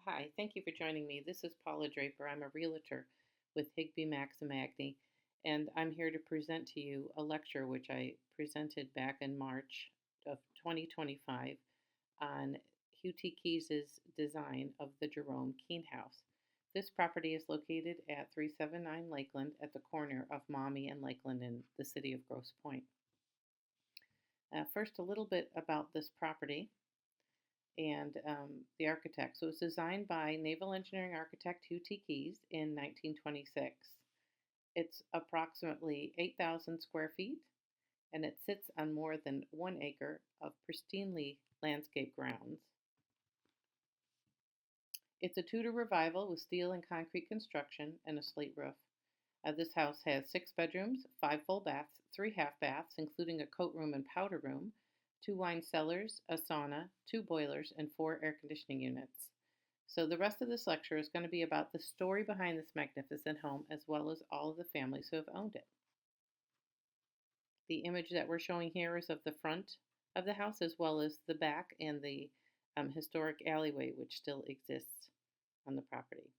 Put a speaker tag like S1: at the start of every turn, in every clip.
S1: Hi, thank you for joining me. This is Paula Draper. I'm a realtor with Higbie Maxon Agney, and I'm here to present to you a lecture which I presented back in March of 2025 on Hugh T's design of the Jerome Keane House. This property is located at 379 Lakeland at the corner of Maumee and Lakeland in the city of Grosse Pointes. First, a little bit about this property and the architect. So it was designed by naval engineering architect Hugh T in 1926. It's approximately 8,000 square feet, and it sits on more than 1 acre of pristinely landscaped grounds. It's a Tudor revival with steel and concrete construction and a slate roof. This house has 6 bedrooms, 5 full baths, 3 half baths, including a coat room and powder room, 2 wine cellars, a sauna, 2 boilers, and 4 air conditioning units. So the rest of this lecture is going to be about the story behind this magnificent home as well as all of the families who have owned it. The image that we're showing here is of the front of the house as well as the back and the historic alleyway which still exists on the property.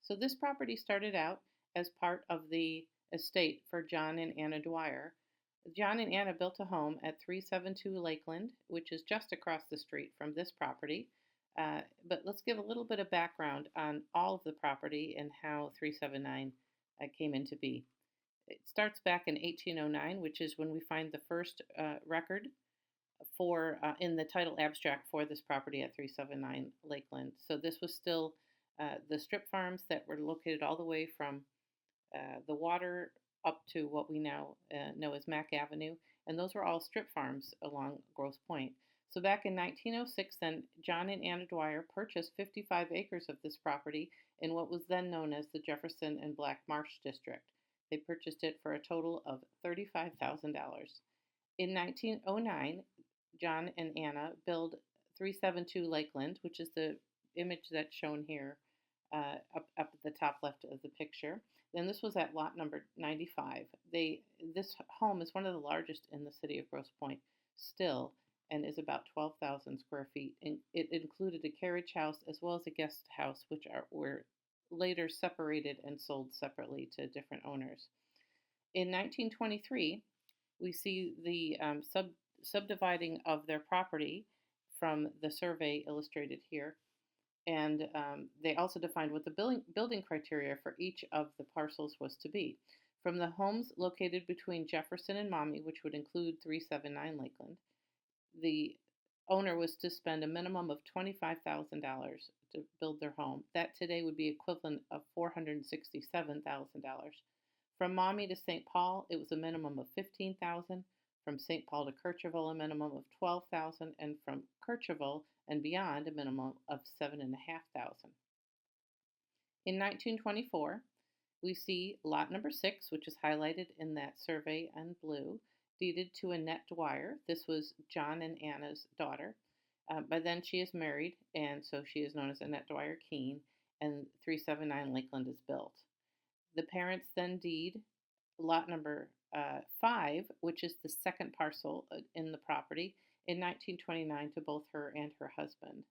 S1: So this property started out as part of the estate for John and Anna Dwyer. John and Anna built a home at 372 Lakeland, which is just across the street from this property. But let's give a little bit of background on all of the property and how 379 came into be. It starts back in 1809, which is when we find the first record for in the title abstract for this property at 379 Lakeland. So this was still the strip farms that were located all the way from the water up to what we now know as Mack Avenue, and those were all strip farms along Grosse Pointe. So back in 1906, then John and Anna Dwyer purchased 55 acres of this property in what was then known as the Jefferson and Black Marsh District. They purchased it for a total of $35,000. In 1909, John and Anna built 372 Lakeland, which is the image that's shown here up at the top left of the picture. Then this was at lot number 95. This home is one of the largest in the city of Grosse Pointe still and is about 12,000 square feet. And it included a carriage house as well as a guest house, which were later separated and sold separately to different owners. In 1923, we see the subdividing of their property from the survey illustrated here. And they also defined what the building criteria for each of the parcels was to be. From the homes located between Jefferson and Maumee, which would include 379 Lakeland, the owner was to spend a minimum of $25,000 to build their home. That today would be equivalent of $467,000. From Maumee to St. Paul, it was a minimum of $15,000. From St. Paul to Kercheval, a minimum of $12,000, and from Kercheval and beyond, a minimum of $7,500. In 1924, we see lot number 6, which is highlighted in that survey in blue, deeded to Annette Dwyer. This was John and Anna's daughter. By then, she is married, and so she is known as Annette Dwyer Keane, and 379 Lakeland is built. The parents then deed lot number 5, which is the second parcel in the property, in 1929 to both her and her husband.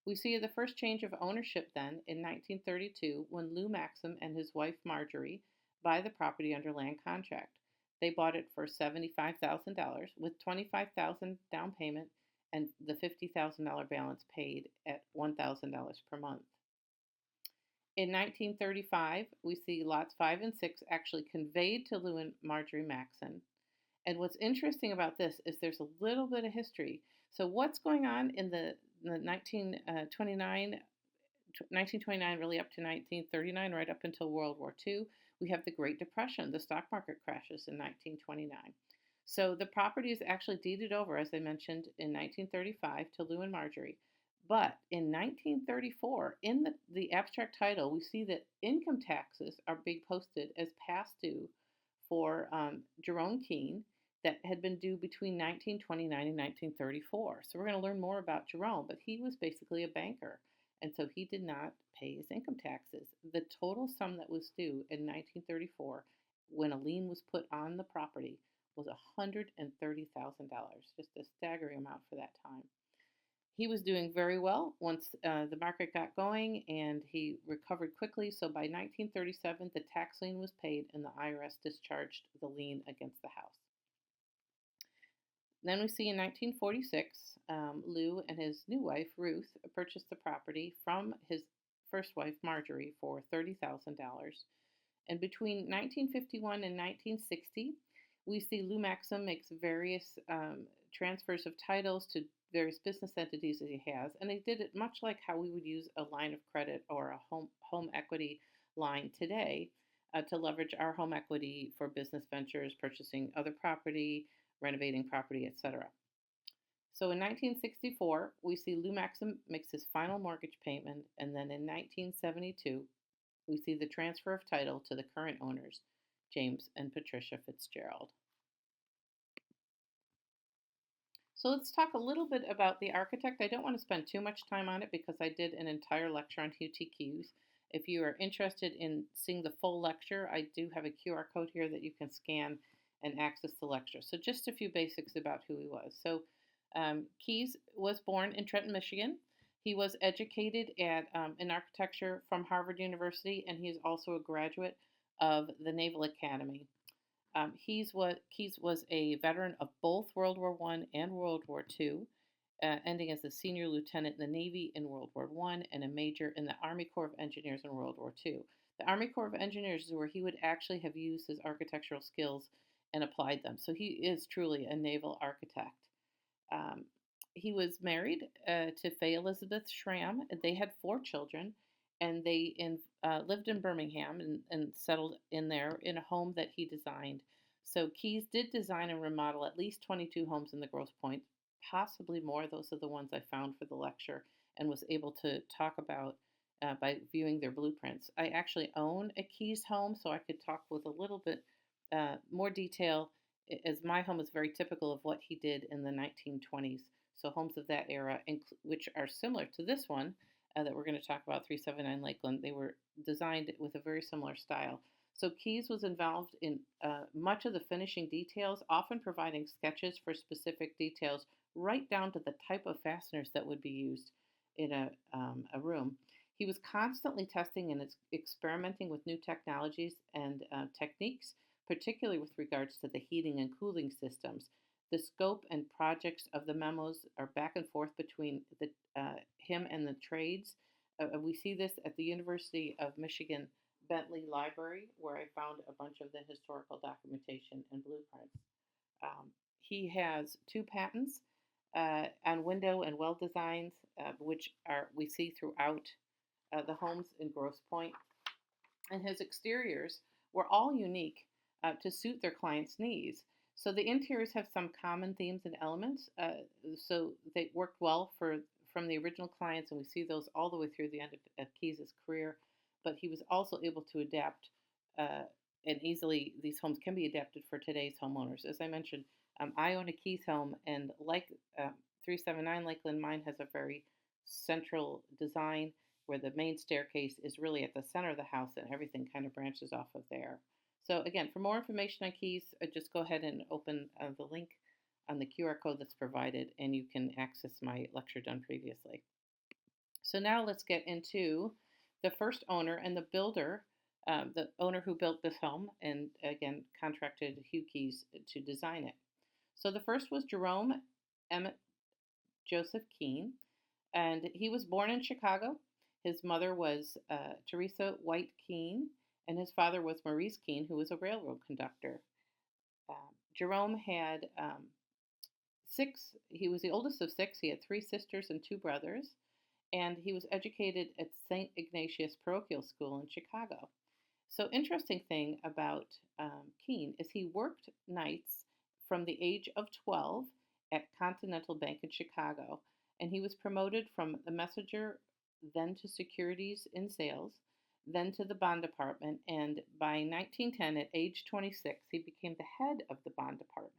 S1: We see the first change of ownership then in 1932 when Lou Maxim and his wife Marjorie buy the property under land contract. They bought it for $75,000 with $25,000 down payment and the $50,000 balance paid at $1,000 per month. In 1935, we see lots 5 and 6 actually conveyed to Lou and Marjorie Maxon. And what's interesting about this is there's a little bit of history. So what's going on in the 1929 really up to 1939, right up until World War II, we have the Great Depression. The stock market crashes in 1929. So the property is actually deeded over, as I mentioned, in 1935 to Lou and Marjorie. But in 1934, in the abstract title, we see that income taxes are being posted as past due for Jerome Keane that had been due between 1929 and 1934. So we're going to learn more about Jerome, but he was basically a banker, and so he did not pay his income taxes. The total sum that was due in 1934 when a lien was put on the property was $130,000, just a staggering amount for that time. He was doing very well once the market got going, and he recovered quickly. So by 1937, the tax lien was paid and the IRS discharged the lien against the house. Then we see in 1946, Lou and his new wife, Ruth, purchased the property from his first wife, Marjorie, for $30,000. And between 1951 and 1960, we see Lou Maxon makes various transfers of titles to various business entities that he has, and they did it much like how we would use a line of credit or a home equity line today to leverage our home equity for business ventures, purchasing other property, renovating property, etc. So in 1964, we see Lou Maxon makes his final mortgage payment, and then in 1972, we see the transfer of title to the current owners, James and Patricia Fitzgerald. So let's talk a little bit about the architect. I don't want to spend too much time on it because I did an entire lecture on Hugh T. If you are interested in seeing the full lecture, I do have a QR code here that you can scan and access the lecture. So just a few basics about who he was. So Keyes was born in Trenton, Michigan. He was educated at in architecture from Harvard University, and he is also a graduate of the Naval Academy. Keyes was a veteran of both World War I and World War II, ending as a senior lieutenant in the Navy in World War I and a major in the Army Corps of Engineers in World War II. The Army Corps of Engineers is where he would actually have used his architectural skills and applied them. So he is truly a naval architect. He was married to Fay Elizabeth Schramm. They had 4 children, and they lived in Birmingham and settled in there in a home that he designed. So Keyes did design and remodel at least 22 homes in the Grosse Pointes, possibly more. Those are the ones I found for the lecture and was able to talk about by viewing their blueprints. I actually own a Keyes home, so I could talk with a little bit more detail, as my home is very typical of what he did in the 1920s. So homes of that era, which are similar to this one that we're going to talk about, 379 Lakeland, they were designed with a very similar style. So Keyes was involved in much of the finishing details, often providing sketches for specific details, right down to the type of fasteners that would be used in a room. He was constantly testing and experimenting with new technologies and techniques, particularly with regards to the heating and cooling systems. The scope and projects of the memos are back and forth between him and the trades. We see this at the University of Michigan Bentley Library, where I found a bunch of the historical documentation and blueprints. He has 2 patents on window and well designs, which we see throughout the homes in Grosse Pointe. And his exteriors were all unique to suit their clients' needs. So the interiors have some common themes and elements. So they worked well from the original clients, and we see those all the way through the end of Keyes' career. But he was also able to adapt, and easily these homes can be adapted for today's homeowners. As I mentioned, I own a Keyes home, and like 379 Lakeland, mine has a very central design where the main staircase is really at the center of the house, and everything kind of branches off of there. So again, for more information on Keyes, just go ahead and open the link on the QR code that's provided, and you can access my lecture done previously. So now let's get into the first owner and the builder, the owner who built this home, and again contracted Hugh Keyes to design it. So the first was Jerome Emmett Joseph Keane, and he was born in Chicago. His mother was Teresa White Keane, and his father was Maurice Keane, who was a railroad conductor. Jerome had 6, he was the oldest of 6. He had 3 sisters and 2 brothers, and he was educated at St. Ignatius Parochial School in Chicago. So interesting thing about Keane is he worked nights from the age of 12 at Continental Bank in Chicago, and he was promoted from the messenger, then to securities in sales, then to the bond department, and by 1910, at age 26, he became the head of the bond department.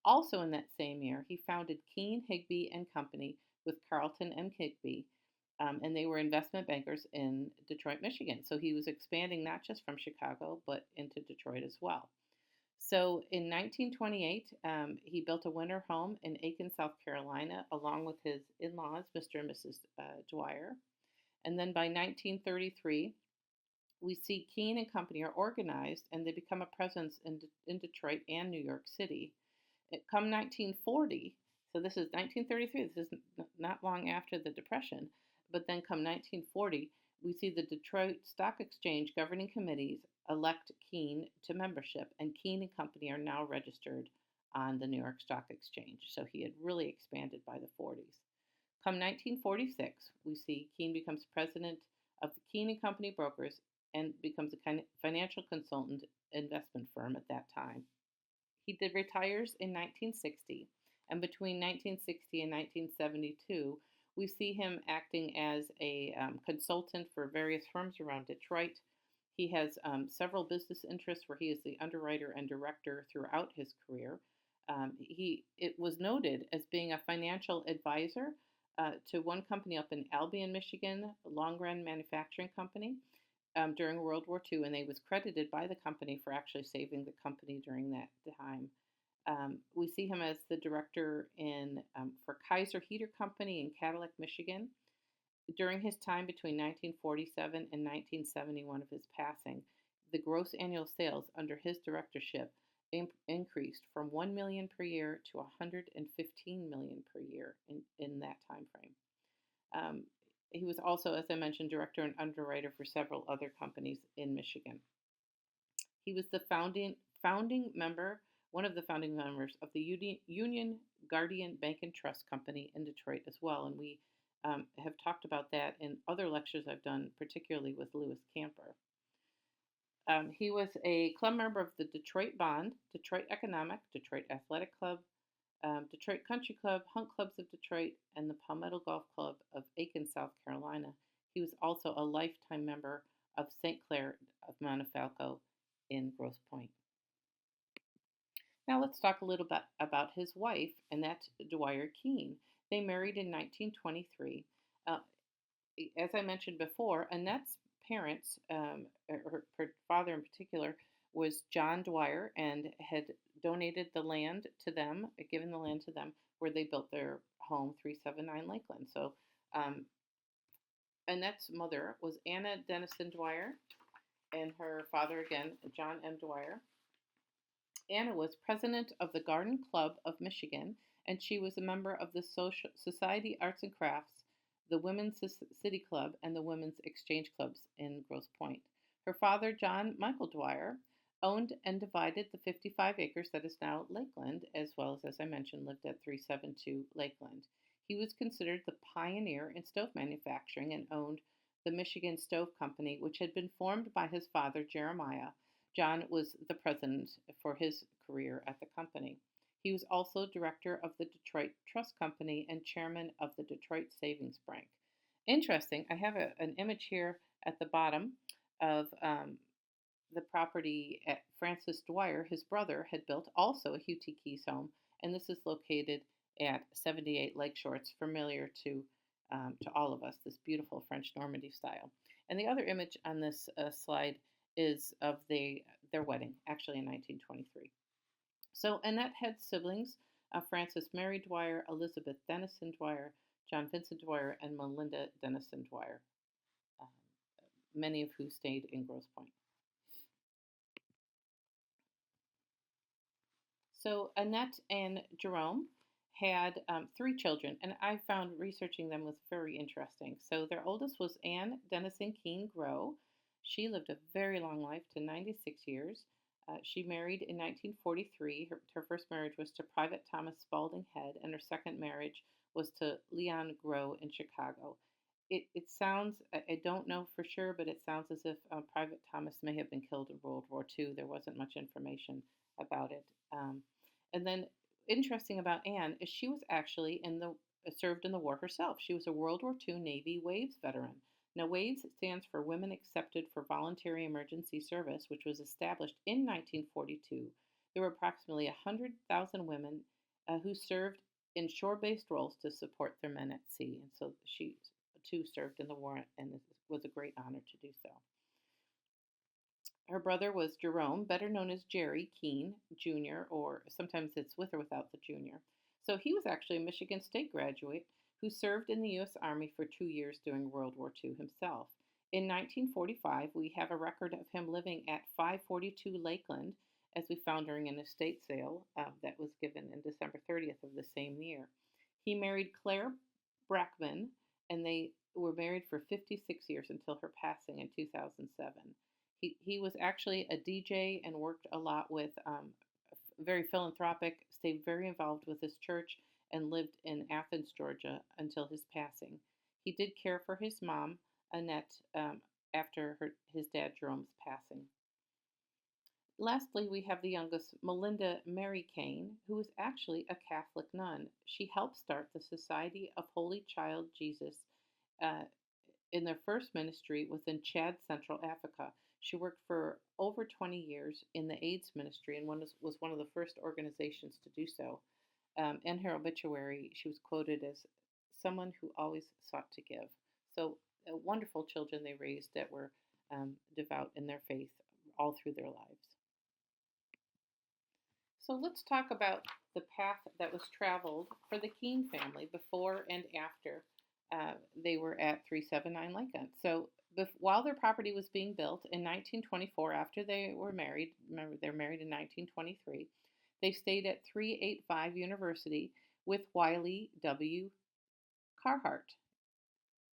S1: Also in that same year, he founded Keane, Higbie and Company with Carlton and Higbie, and they were investment bankers in Detroit, Michigan. So he was expanding not just from Chicago, but into Detroit as well. So in 1928, he built a winter home in Aiken, South Carolina, along with his in laws, Mr. and Mrs. Dwyer. And then by 1933, we see Keane and Company are organized and they become a presence in Detroit and New York City. Come 1940, so this is 1933, this is not long after the Depression, but then come 1940, we see the Detroit Stock Exchange governing committees elect Keane to membership, and Keane and Company are now registered on the New York Stock Exchange. So he had really expanded by the 40s. Come 1946, we see Keane becomes president of the Keane and Company Brokers and becomes a kind of financial consultant investment firm at that time. He retires in 1960, and between 1960 and 1972, we see him acting as a consultant for various firms around Detroit. He has several business interests where he is the underwriter and director throughout his career. It was noted as being a financial advisor to one company up in Albion, Michigan, Long Run Manufacturing Company, during World War II, and they was credited by the company for actually saving the company during that time. We see him as the director in for Kaiser Heater Company in Cadillac, Michigan. During his time between 1947 and 1971 of his passing, the gross annual sales under his directorship increased from 1 million per year to 115 million per year in that time frame. He was also, as I mentioned, director and underwriter for several other companies in Michigan. He was the founding member, one of the founding members of the Union Guardian Bank and Trust Company in Detroit as well, and we have talked about that in other lectures I've done, particularly with Lewis Camper. He was a club member of the Detroit Bond, Detroit Economic, Detroit Athletic Club, Detroit Country Club, Hunt Clubs of Detroit, and the Palmetto Golf Club of Aiken, South Carolina. He was also a lifetime member of St. Clair of Montefiasco in Grosse Pointes. Now let's talk a little bit about his wife, and that's Dwyer Keane. They married in 1923. As I mentioned before, Annette's parents, her father in particular, was John Dwyer and had donated the land to them, given the land to them, where they built their home, 379 Lakeland. So Annette's mother was Anna Dennison Dwyer, and her father, again, John M. Dwyer. Anna was president of the Garden Club of Michigan, and she was a member of the Society Arts and Crafts, the Women's City Club, and the Women's Exchange Clubs in Grosse Pointes. Her father, John Michael Dwyer, owned and divided the 55 acres that is now Lakeland, as well as I mentioned, lived at 372 Lakeland. He was considered the pioneer in stove manufacturing and owned the Michigan Stove Company, which had been formed by his father, Jeremiah. John was the president for his career at the company. He was also director of the Detroit Trust Company and chairman of the Detroit Savings Bank. Interesting, I have an image here at the bottom of the property at Francis Dwyer. His brother had built also a Hugh T home, and this is located at 78 Lakeshore. It's familiar to all of us, this beautiful French Normandy style. And the other image on this slide is of their wedding, actually in 1923. So Annette had siblings, Frances Mary Dwyer, Elizabeth Dennison Dwyer, John Vincent Dwyer, and Melinda Dennison Dwyer, many of who stayed in Grosse Pointes. So Annette and Jerome had 3 children, and I found researching them was very interesting. So their oldest was Anne Dennison Keane Grow. She lived a very long life to 96 years. She married in 1943. Her first marriage was to Private Thomas Spalding Head, and her second marriage was to Leon Grow in Chicago. It sounds, I don't know for sure, but it sounds as if Private Thomas may have been killed in World War II. There wasn't much information about it. And then, interesting about Anne is she was actually served in the war herself. She was a World War II Navy WAVES veteran. Now, WAVES stands for Women Accepted for Voluntary Emergency Service, which was established in 1942. There were approximately 100,000 women who served in shore-based roles to support their men at sea. And so she, too, served in the war, and it was a great honor to do so. Her brother was Jerome, better known as Jerry Keane Jr., or sometimes it's with or without the junior. So he was actually a Michigan State graduate who served in the U.S. Army for 2 years during World War II himself. In 1945, we have a record of him living at 542 Lakeland, as we found during an estate sale that was given in December 30th of the same year. He married Claire Brackman, and they were married for 56 years until her passing in 2007. He was actually a DJ and worked a lot with very philanthropic, stayed very involved with his church, and lived in Athens, Georgia until his passing. He did care for his mom, Annette, after his dad Jerome's passing. Lastly, we have the youngest, Melinda Mary Kane, who was actually a Catholic nun. She helped start the Society of Holy Child Jesus uh, in their first ministry within Chad, Central Africa. She worked for over 20 years in the AIDS ministry and was one of the first organizations to do so. In her obituary, she was quoted as someone who always sought to give. So, wonderful children they raised that were devout in their faith all through their lives. So let's talk about the path that was traveled for the Keene family before and after they were at 379 Lincoln. So while their property was being built in 1924, after they were married, remember they're married in 1923, they stayed at 385 University with Wiley W. Carhart.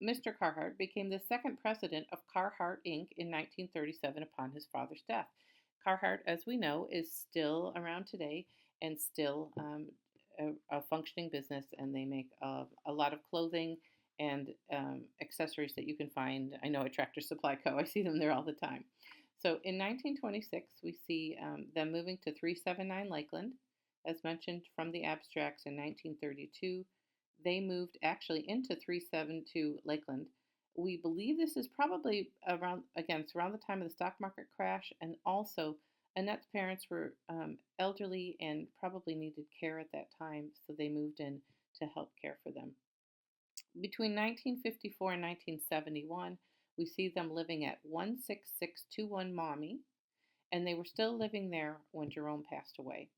S1: Mr. Carhart became the second president of Carhart Inc. in 1937 upon his father's death. Carhartt, as we know, is still around today and still a functioning business, and they make a lot of clothing and accessories that you can find. I know at Tractor Supply Co. I see them there all the time. So in 1926, we see them moving to 379 Lakeland, as mentioned from the abstracts in 1932. They moved actually into 372 Lakeland. We believe this is probably around, again, it's around the time of the stock market crash, and also Annette's parents were elderly and probably needed care at that time, so they moved in to help care for them. Between 1954 and 1971, we see them living at 16621 Maumee, and they were still living there when Jerome passed away.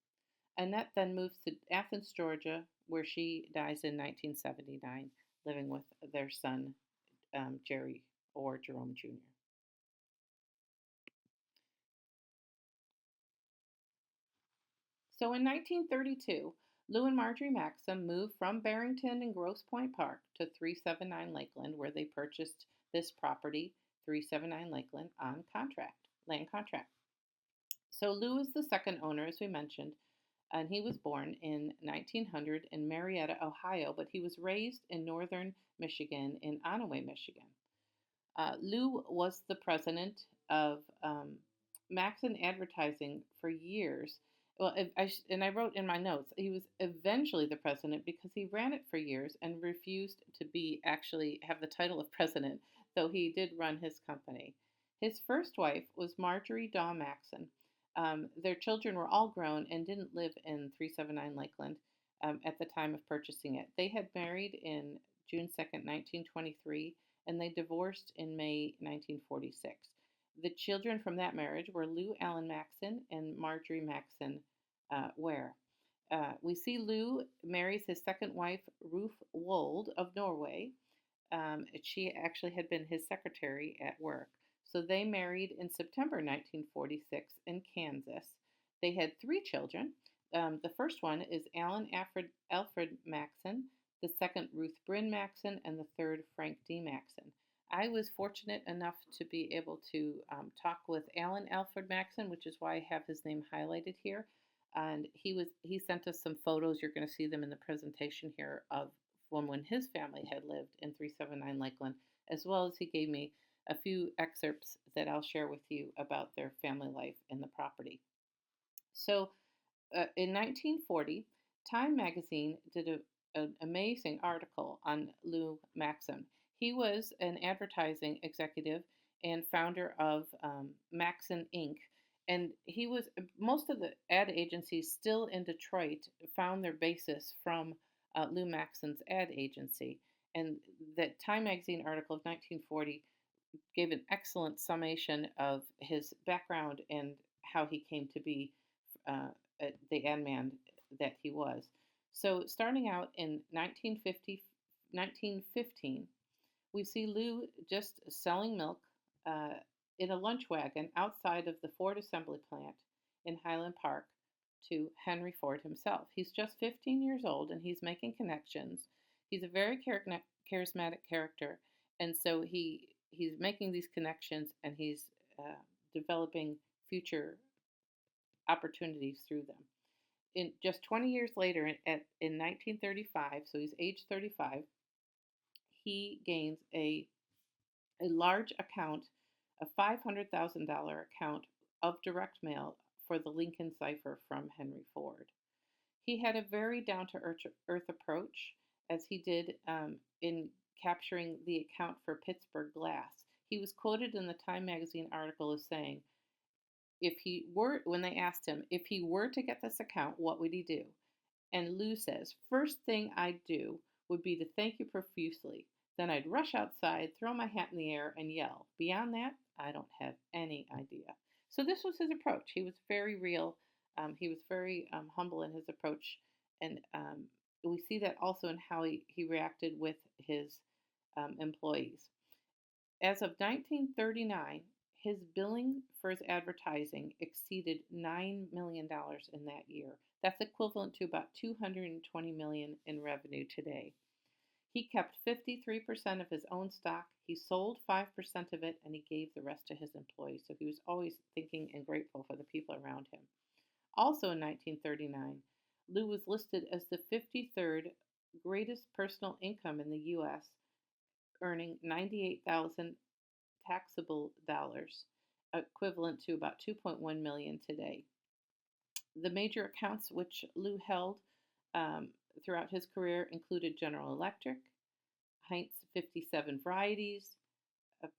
S1: Annette then moves to Athens, Georgia, where she dies in 1979, living with their son, Jerry or Jerome Jr. So in 1932, Lou and Marjorie Maxon moved from Barrington and Grosse Pointe Park to 379 Lakeland, where they purchased this property, 379 Lakeland, on contract, land contract. So Lou is the second owner, as we mentioned, and he was born in 1900 in Marietta, Ohio, but he was raised in northern Michigan, in Onaway, Michigan. Lou was the president of Maxon Advertising for years. Well, and I wrote in my notes, he was eventually the president because he ran it for years and refused to actually have the title of president, though he did run his company. His first wife was Marjorie Daw Maxon. Their children were all grown and didn't live in 379 Lakeland at the time of purchasing it. They had married in June 2nd, 1923, and they divorced in May 1946. The children from that marriage were Lou Allen Maxon and Marjorie Maxon Ware. We see Lou marries his second wife, Ruth Wold of Norway. She actually had been his secretary at work. So they married in September 1946 in Kansas. They had three children. The first one is Alfred Maxon, the second Ruth Bryn Maxon, and the third Frank D. Maxon. I was fortunate enough to be able to talk with Alan Alfred Maxon, which is why I have his name highlighted here. And he sent us some photos. You're going to see them in the presentation here of when his family had lived in 379 Lakeland, as well as he gave me a few excerpts that I'll share with you about their family life in the property. So in 1940, Time magazine did an amazing article on Lou Maxon. He was an advertising executive and founder of Maxon Inc. And he was, most of the ad agencies still in Detroit found their basis from Lou Maxon's ad agency. And that Time magazine article of 1940 gave an excellent summation of his background and how he came to be uh, the ad man that he was. So, starting out in 1915, we see Lou just selling milk uh, in a lunch wagon outside of the Ford assembly plant in Highland Park to Henry Ford himself. He's just 15 years old and he's making connections. He's a very charismatic character, and so he's making these connections and he's developing future opportunities through them. In just 20 years later, in 1935, so he's age 35, he gains a large account, a $500,000 account of direct mail for the Lincoln cipher from Henry Ford. He had a very down to earth approach, as he did in capturing the account for Pittsburgh Glass. He was quoted in the Time magazine article as saying, if he were, when they asked him, if he were to get this account, what would he do? And Lou says, first thing I'd do would be to thank you profusely. Then I'd rush outside, throw my hat in the air, and yell. Beyond that, I don't have any idea. So this was his approach. He was very real. He was very humble in his approach. And we see that also in how he reacted with his employees. As of 1939, his billing for his advertising exceeded $9 million in that year. That's equivalent to about $220 million in revenue today. He kept 53% of his own stock. He sold 5% of it and he gave the rest to his employees. So he was always thinking and grateful for the people around him. Also in 1939, Lou was listed as the 53rd greatest personal income in the U.S., earning 98,000 taxable dollars, equivalent to about 2.1 million today. The major accounts which Lou held throughout his career included General Electric, Heinz 57 Varieties,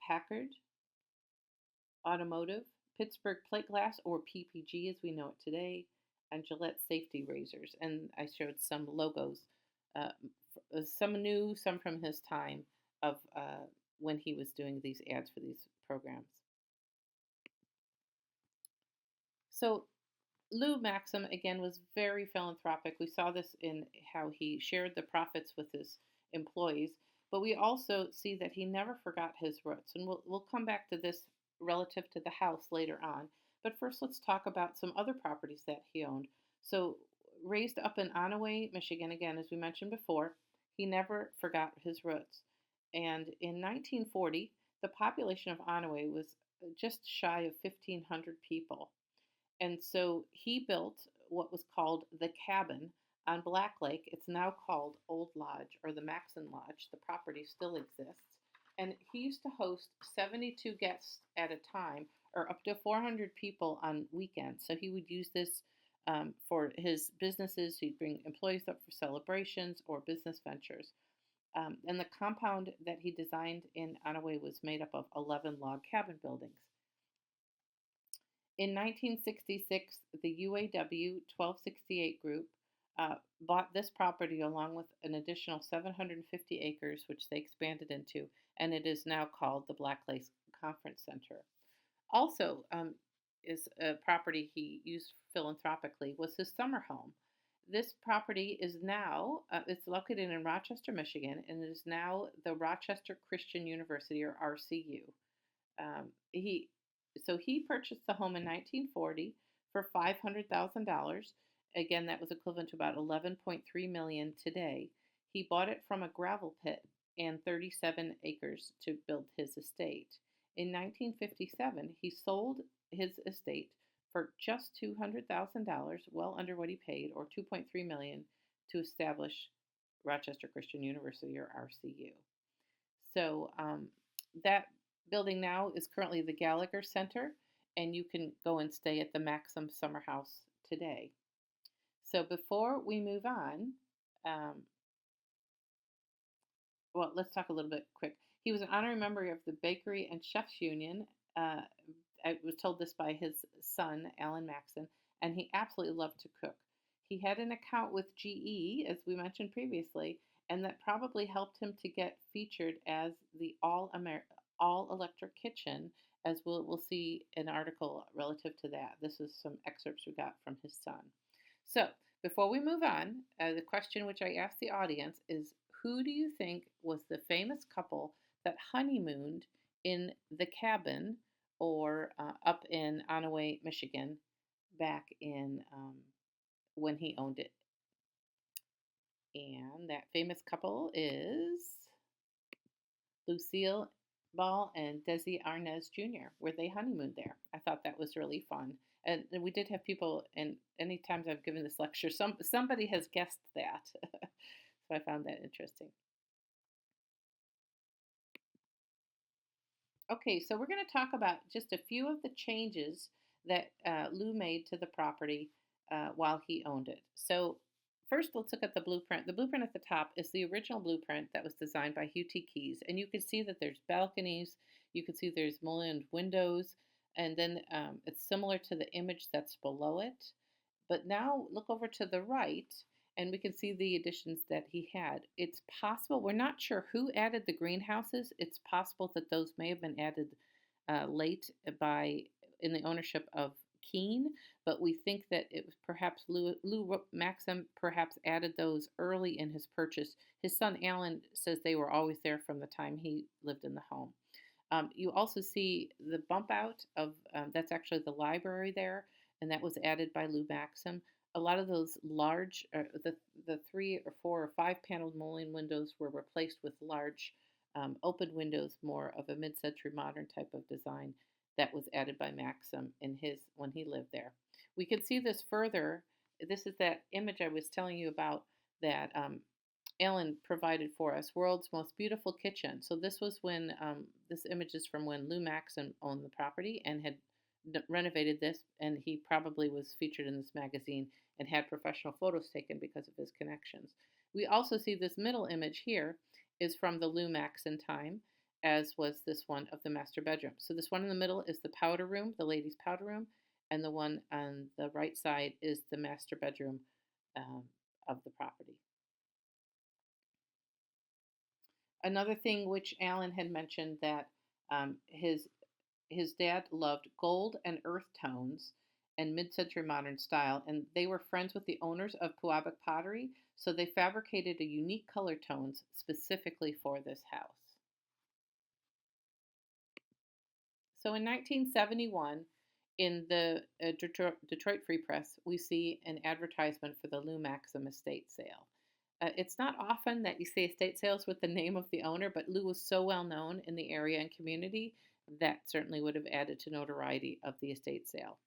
S1: Packard, Automotive, Pittsburgh Plate Glass, or PPG as we know it today, and Gillette Safety Razors. And I showed some logos, uh, some new, some from his time of when he was doing these ads for these programs. So Lou Maxon, again, was very philanthropic. We saw this in how he shared the profits with his employees, but we also see that he never forgot his roots. And we'll come back to this relative to the house later on. But first, let's talk about some other properties that he owned. So, raised up in Onaway, Michigan, again, as we mentioned before, he never forgot his roots. And in 1940, the population of Onaway was just shy of 1,500 people. And so he built what was called the cabin on Black Lake. It's now called Old Lodge or the Maxon Lodge. The property still exists. And he used to host 72 guests at a time or up to 400 people on weekends. So he would use this for his businesses. He'd bring employees up for celebrations or business ventures. And the compound that he designed in Onaway was made up of 11 log cabin buildings. In 1966, the UAW 1268 group bought this property along with an additional 750 acres, which they expanded into, and it is now called the Black Lake Conference Center. Also, is a property he used philanthropically was his summer home. This property is now it's located in Rochester, Michigan, and it is now the Rochester Christian University or RCU. He he purchased the home in 1940 for $500,000. Again, that was equivalent to about 11.3 million today. He bought it from a gravel pit and 37 acres to build his estate. In 1957, he sold his estate for just $200,000, well under what he paid, or 2.3 million, to establish Rochester Christian University or RCU. So that building now is currently the Gallagher Center, and you can go and stay at the Maxim Summer House today. So before we move on, well, let's talk a little bit quick. He was an honorary member of the Bakery and Chefs Union. I was told this by his son, Alan Maxon, and he absolutely loved to cook. He had an account with GE, as we mentioned previously, and that probably helped him to get featured as the all-electric kitchen, as we'll see an article relative to that. This is some excerpts we got from his son. So before we move on, the question which I asked the audience is, who do you think was the famous couple that honeymooned in the cabin or up in Onaway, Michigan, back in when he owned it? And that famous couple is Lucille Ball and Desi Arnaz Jr., where they honeymooned there. I thought that was really fun. And we did have people, and any times I've given this lecture, somebody has guessed that. So I found that interesting. Okay, so we're going to talk about just a few of the changes that Lou made to the property while he owned it. So first, let's look at the blueprint. The blueprint at the top is the original blueprint that was designed by Hugh T, and you can see that there's balconies, you can see there's mullioned windows, and then it's similar to the image that's below it. But now look over to the right, and we can see the additions that he had. It's possible, we're not sure who added the greenhouses. It's possible that those may have been added late by in the ownership of Keane, but we think that it was perhaps Lou Maxon perhaps added those early in his purchase. His son Alan says they were always there from the time he lived in the home. You also see the bump out of that's actually the library there, and that was added by Lou Maxim. A lot of those large, the 3 or 4 or 5 paneled mullion windows were replaced with large open windows, more of a mid-century modern type of design that was added by Maxim in his when he lived there. We can see this further. This is that image I was telling you about that Alan provided for us, world's most beautiful kitchen. So this was when this image is from when Lou Maxon owned the property and had renovated this, and he probably was featured in this magazine and had professional photos taken because of his connections. We also see this middle image here is from the Lou Maxon time, as was this one of the master bedroom. So this one in the middle is the powder room, the ladies' powder room, and the one on the right side is the master bedroom of the property. Another thing which Alan had mentioned that his dad loved gold and earth tones and mid-century modern style, and they were friends with the owners of Puabic Pottery, so they fabricated a unique color tones specifically for this house. So in 1971, in the Detroit Free Press, we see an advertisement for the Lou Maxim estate sale. It's not often that you see estate sales with the name of the owner, but Lou was so well known in the area and community that certainly would have added to notoriety of the estate sale.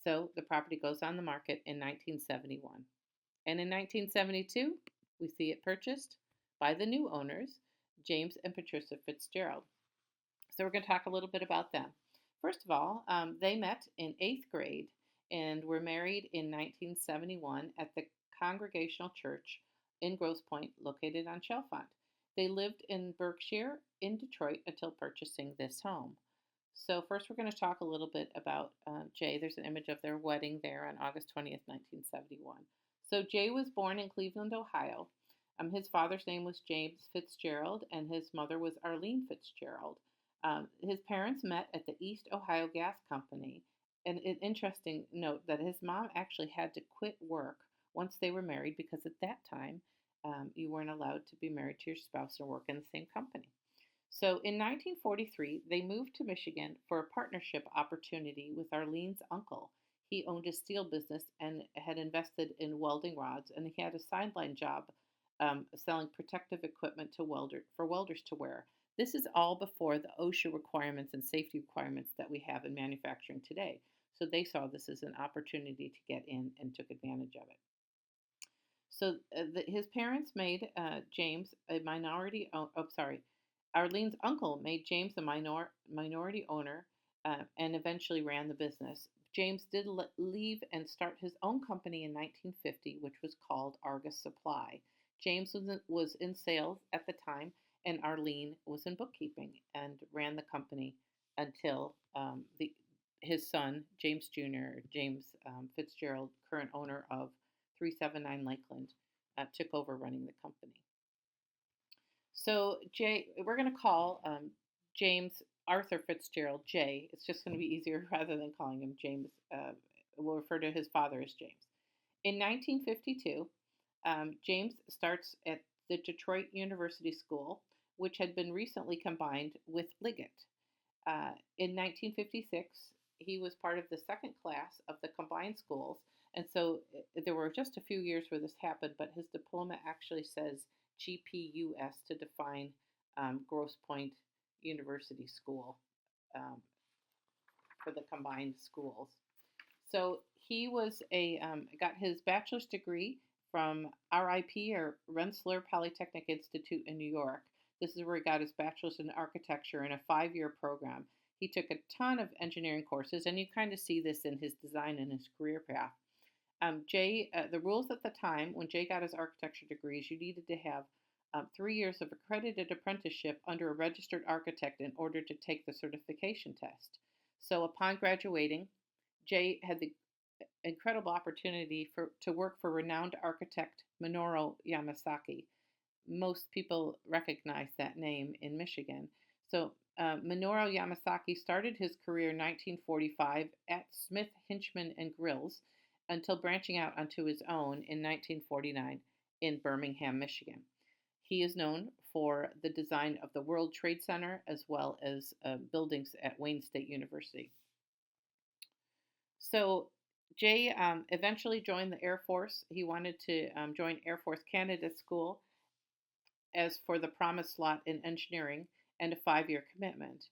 S1: So the property goes on the market in 1971. And in 1972, we see it purchased by the new owners, James and Patricia Fitzgerald. So we're going to talk a little bit about them. First of all, they met in 8th grade and were married in 1971 at the Congregational Church in Grosse Pointes, located on Chalfont. They lived in Berkshire in Detroit until purchasing this home. So first we're going to talk a little bit about Jay. There's an image of their wedding there on August 20th, 1971. So Jay was born in Cleveland, Ohio. His father's name was James Fitzgerald, and his mother was Arlene Fitzgerald. His parents met at the East Ohio Gas Company, and an interesting note that his mom actually had to quit work once they were married because at that time you weren't allowed to be married to your spouse or work in the same company. So in 1943, they moved to Michigan for a partnership opportunity with Arlene's uncle. He owned a steel business and had invested in welding rods, and he had a sideline job selling protective equipment to for welders to wear. This is all before the OSHA requirements and safety requirements that we have in manufacturing today. So they saw this as an opportunity to get in and took advantage of it. So his parents made James a minority. Arlene's uncle made James a minority owner and eventually ran the business. James did leave and start his own company in 1950, which was called Argus Supply. James was in sales at the time, and Arlene was in bookkeeping and ran the company until his son, James Jr., James Fitzgerald, current owner of 379 Lakeland, took over running the company. So we're going to call James Arthur Fitzgerald, J. It's just going to be easier rather than calling him James. We'll refer to his father as James. In 1952, James starts at the Detroit University School, which had been recently combined with Liggett. In 1956, he was part of the second class of the combined schools, and so there were just a few years where this happened, but his diploma actually says GPUS to define Grosse Pointes University School um, for the combined schools. So he was got his bachelor's degree from RIP or Rensselaer Polytechnic Institute in New York. This is where he got his bachelor's in architecture in a 5-year program. He took a ton of engineering courses, and you kind of see this in his design and his career path. The rules at the time when Jay got his architecture degrees, you needed to have 3 years of accredited apprenticeship under a registered architect in order to take the certification test. So upon graduating, Jay had the incredible opportunity to work for renowned architect Minoru Yamasaki. Most people recognize that name in Michigan. So Minoru Yamasaki started his career in 1945 at Smith, Hinchman and Grills until branching out onto his own in 1949 in Birmingham, Michigan. He is known for the design of the World Trade Center as well as buildings at Wayne State University. So Jay eventually joined the Air Force. He wanted to join Air Force Candidate School as for the promised slot in engineering and a 5-year commitment,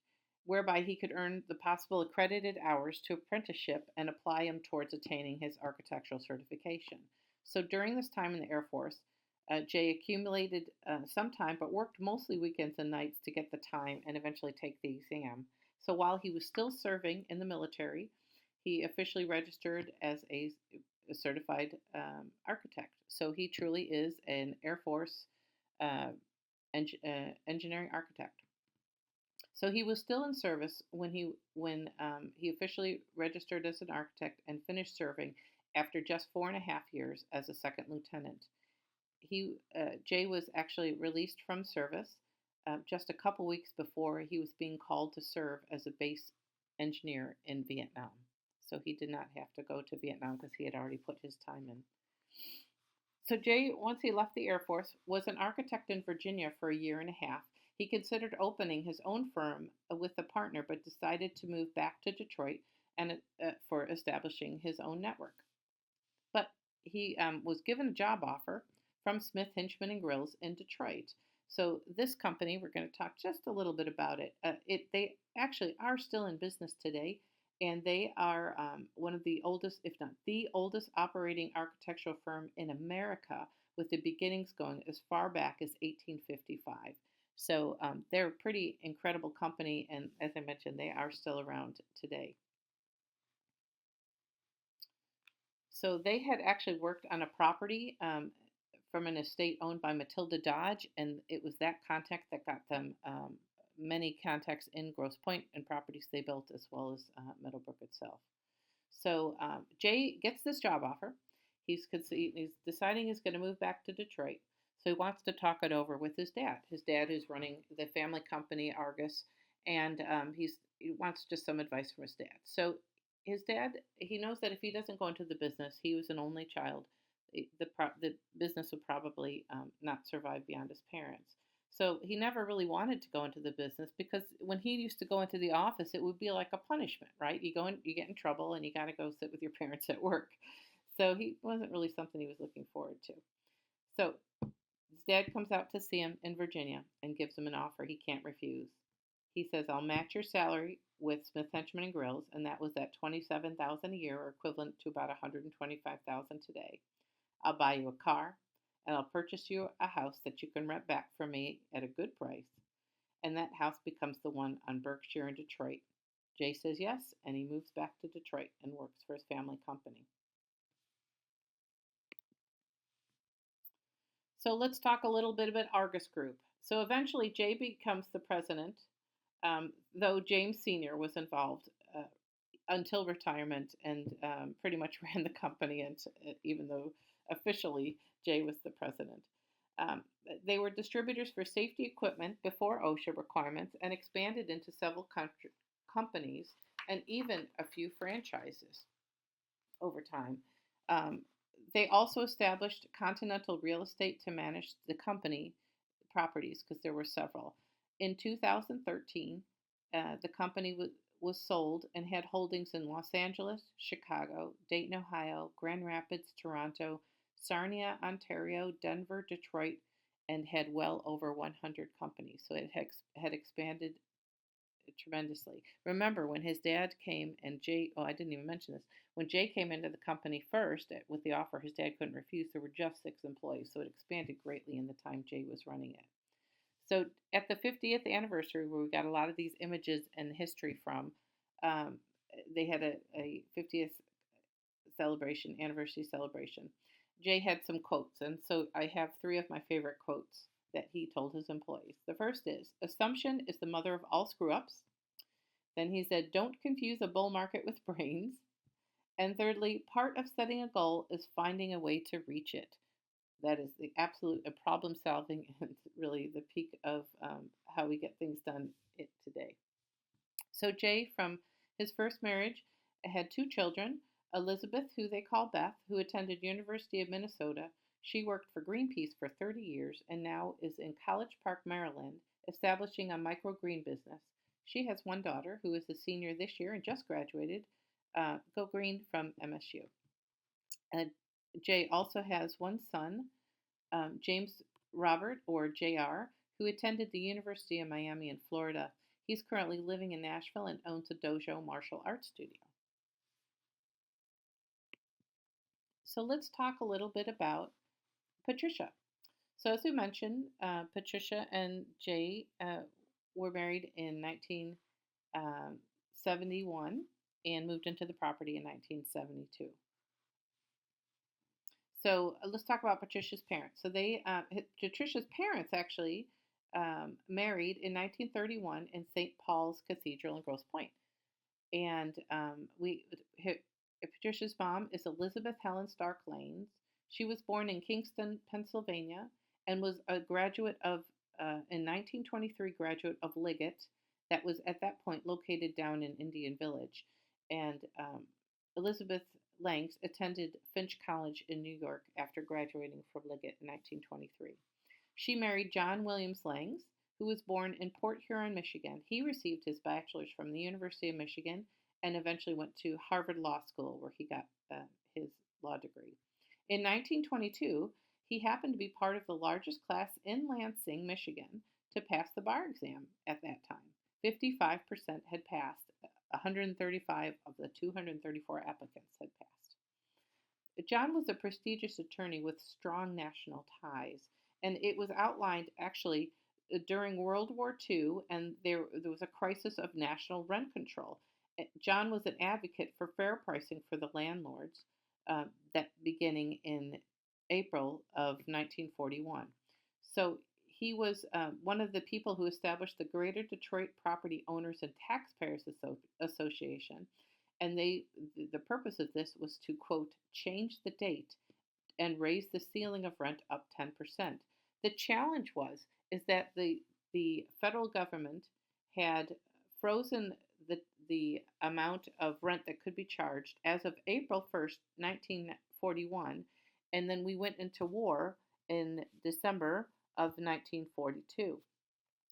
S1: whereby he could earn the possible accredited hours to apprenticeship and apply them towards attaining his architectural certification. So during this time in the Air Force, Jay accumulated some time, but worked mostly weekends and nights to get the time and eventually take the exam. So while he was still serving in the military, he officially registered as a certified architect. So he truly is an Air Force engineering architect. So he was still in service when he officially registered as an architect and finished serving after just 4.5 years as a second lieutenant. Jay was actually released from service just a couple weeks before he was being called to serve as a base engineer in Vietnam. So he did not have to go to Vietnam because he had already put his time in. So Jay, once he left the Air Force, was an architect in Virginia for a year and a half. He considered opening his own firm with a partner, but decided to move back to Detroit and for establishing his own network. But he was given a job offer from Smith, Hinchman and Grills in Detroit. So this company, we're going to talk just a little bit about it. They actually are still in business today, and they are one of the oldest, if not the oldest, operating architectural firm in America, with the beginnings going as far back as 1855. So they're a pretty incredible company, and as I mentioned, they are still around today. So they had actually worked on a property from an estate owned by Matilda Dodge, and it was that contact that got them many contacts in Grosse Pointe and properties they built, as well as Meadowbrook itself. So Jay gets this job offer. He's deciding he's going to move back to Detroit. So he wants to talk it over with his dad. His dad is running the family company Argus, and he wants just some advice from his dad. So his dad, he knows that if he doesn't go into the business, he was an only child, the business would probably not survive beyond his parents. So he never really wanted to go into the business because when he used to go into the office, it would be like a punishment, right? You go in, you get in trouble, and you got to go sit with your parents at work. So he wasn't really something he was looking forward to. So his dad comes out to see him in Virginia and gives him an offer he can't refuse. He says, "I'll match your salary with Smith, Henchman and Grills," and that was at $27,000 a year, or equivalent to about $125,000 today. "I'll buy you a car, and I'll purchase you a house that you can rent back from me at a good price." And that house becomes the one on Berkshire in Detroit. Jay says yes, and he moves back to Detroit and works for his family company. So let's talk a little bit about Argus Group. So eventually Jay becomes the president, though James Sr. was involved until retirement and pretty much ran the company, even though officially Jay was the president. Um, they were distributors for safety equipment before OSHA requirements and expanded into several companies and even a few franchises over time. Um, they also established Continental Real Estate to manage the company properties because there were several. In 2013, the company was sold and had holdings in Los Angeles, Chicago, Dayton, Ohio, Grand Rapids, Toronto, Sarnia, Ontario, Denver, Detroit, and had well over 100 companies. So it had expanded tremendously. Remember when his dad came and Jay, oh, I didn't even mention this. When Jay came into the company first with the offer, his dad couldn't refuse. There were just 6 employees, so it expanded greatly in the time Jay was running it. So at the 50th anniversary, where we got a lot of these images and history from, um, they had a 50th anniversary celebration. Jay had some quotes, and so I have 3 of my favorite quotes that he told his employees. The first is, "Assumption is the mother of all screw ups." Then he said, "Don't confuse a bull market with brains." And thirdly, part of setting a goal is finding a way to reach it. That is the absolute problem solving and really the peak of how we get things done today. So Jay, from his first marriage, had 2 children. Elizabeth, who they call Beth, who attended University of Minnesota. She worked for Greenpeace for 30 years and now is in College Park, Maryland, establishing a microgreen business. She has 1 daughter who is a senior this year and just graduated, Go Green, from MSU. Jay also has 1 son, James Robert, or JR, who attended the University of Miami in Florida. He's currently living in Nashville and owns a dojo martial arts studio. So let's talk a little bit about Patricia. So as we mentioned, Patricia and Jay were married in 1971 and moved into the property in 1972. So let's talk about Patricia's parents. So Patricia's parents actually married in 1931 in St. Paul's Cathedral in Grosse Pointes. And Patricia's mom is Elizabeth Helen Stark Lanes. She was born in Kingston, Pennsylvania, and was a graduate of, in 1923, graduate of Liggett, that was at that point located down in Indian Village. And Elizabeth Langs attended Finch College in New York after graduating from Liggett in 1923. She married John Williams Langs, who was born in Port Huron, Michigan. He received his bachelor's from the University of Michigan and eventually went to Harvard Law School, where he got his law degree. In 1922, he happened to be part of the largest class in Lansing, Michigan, to pass the bar exam at that time. 55% had passed. 135 of the 234 applicants had passed. John was a prestigious attorney with strong national ties, and it was outlined actually during World War II, and there was a crisis of national rent control. John was an advocate for fair pricing for the landlords, that beginning in April of 1941. So he was one of the people who established the Greater Detroit Property Owners and Taxpayers Association, and the purpose of this was to, quote, change the date and raise the ceiling of rent up 10%. The challenge is that the federal government had frozen the amount of rent that could be charged as of April 1st, 1941, and then we went into war in December of 1942.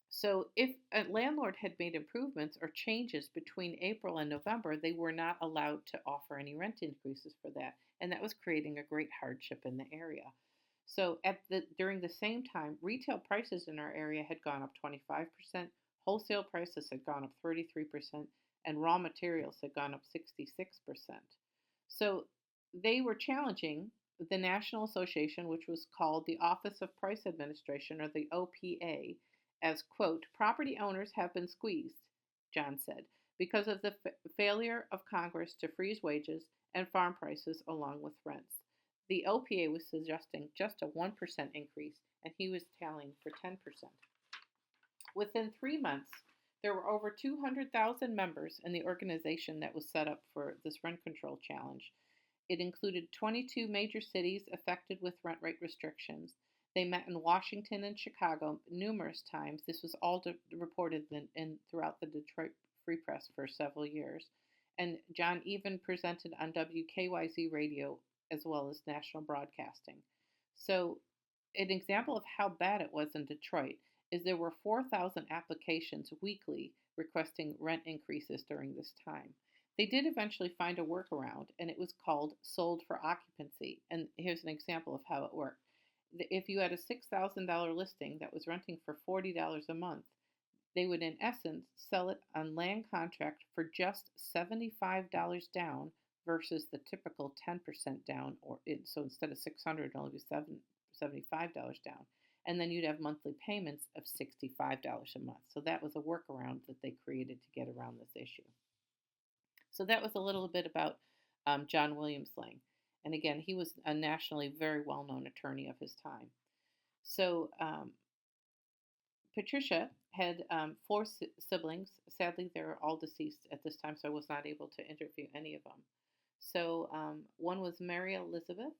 S1: So if a landlord had made improvements or changes between April and November, they were not allowed to offer any rent increases for that, and that was creating a great hardship in the area. So during the same time, retail prices in our area had gone up 25%, wholesale prices had gone up 33%, and raw materials had gone up 66%. So they were challenging the National Association, which was called the Office of Price Administration, or the OPA, as, quote, property owners have been squeezed, John said, because of the failure of Congress to freeze wages and farm prices along with rents. The OPA was suggesting just a 1% increase, and he was tallying for 10%. Within 3 months, there were over 200,000 members in the organization that was set up for this rent control challenge. It included 22 major cities affected with rent rate restrictions. They met in Washington and Chicago numerous times. This was all reported throughout the Detroit Free Press for several years. And John even presented on WKYZ radio as well as national broadcasting. So, an example of how bad it was in Detroit is there were 4,000 applications weekly requesting rent increases during this time. They did eventually find a workaround, and it was called sold for occupancy. And here's an example of how it worked. If you had a $6,000 listing that was renting for $40 a month, they would, in essence, sell it on land contract for just $75 down versus the typical 10% down. So instead of 600, it only be $75 down. And then you'd have monthly payments of $65 a month. So that was a workaround that they created to get around this issue. So that was a little bit about John Williams Lang. And again, he was a nationally very well-known attorney of his time. So Patricia had four siblings. Sadly, they're all deceased at this time, so I was not able to interview any of them. So one was Mary Elizabeth.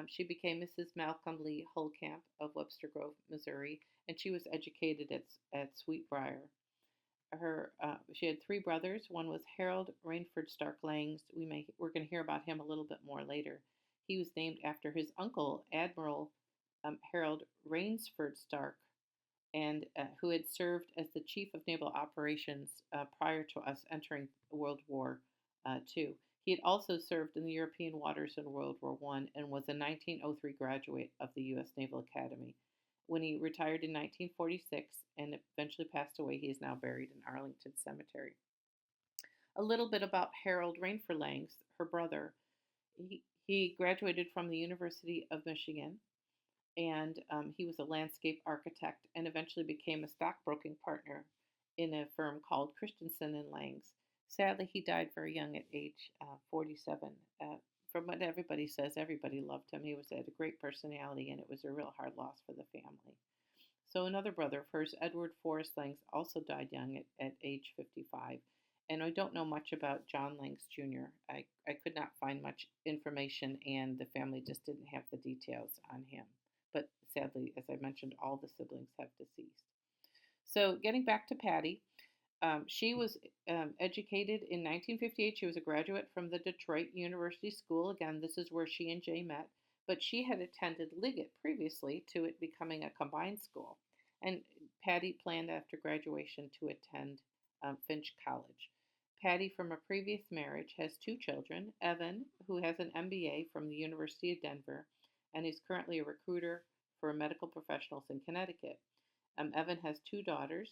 S1: She became Mrs. Malcolm Lee Holcamp of Webster Grove, Missouri, and she was educated at Sweetbriar. She had three brothers. One was Harold Rainford Stark Langs. We're going to hear about him a little bit more later. He was named after his uncle, Admiral Harold Rainsford Stark, and who had served as the chief of naval operations prior to us entering World War II. He had also served in the European waters in World War I and was a 1903 graduate of the U.S. Naval Academy. When he retired in 1946 and eventually passed away, he is now buried in Arlington Cemetery. A little bit about Harold Rainford Langs, her brother. He graduated from the University of Michigan, and he was a landscape architect and eventually became a stockbroking partner in a firm called Christensen and Langs. Sadly, he died very young at age 47. From what everybody says, everybody loved him. He had a great personality, and it was a real hard loss for the family. So another brother of hers, Edward Forrest Langs, also died young at age 55. And I don't know much about John Langs Jr. I could not find much information, and the family just didn't have the details on him. But sadly, as I mentioned, all the siblings have deceased. So getting back to Patty, she was educated in 1958. She was a graduate from the Detroit University School. Again, this is where she and Jay met. But she had attended Liggett previously to it becoming a combined school. And Patty planned after graduation to attend Finch College. Patty, from a previous marriage, has two children. Evan, who has an MBA from the University of Denver and is currently a recruiter for medical professionals in Connecticut. Evan has two daughters.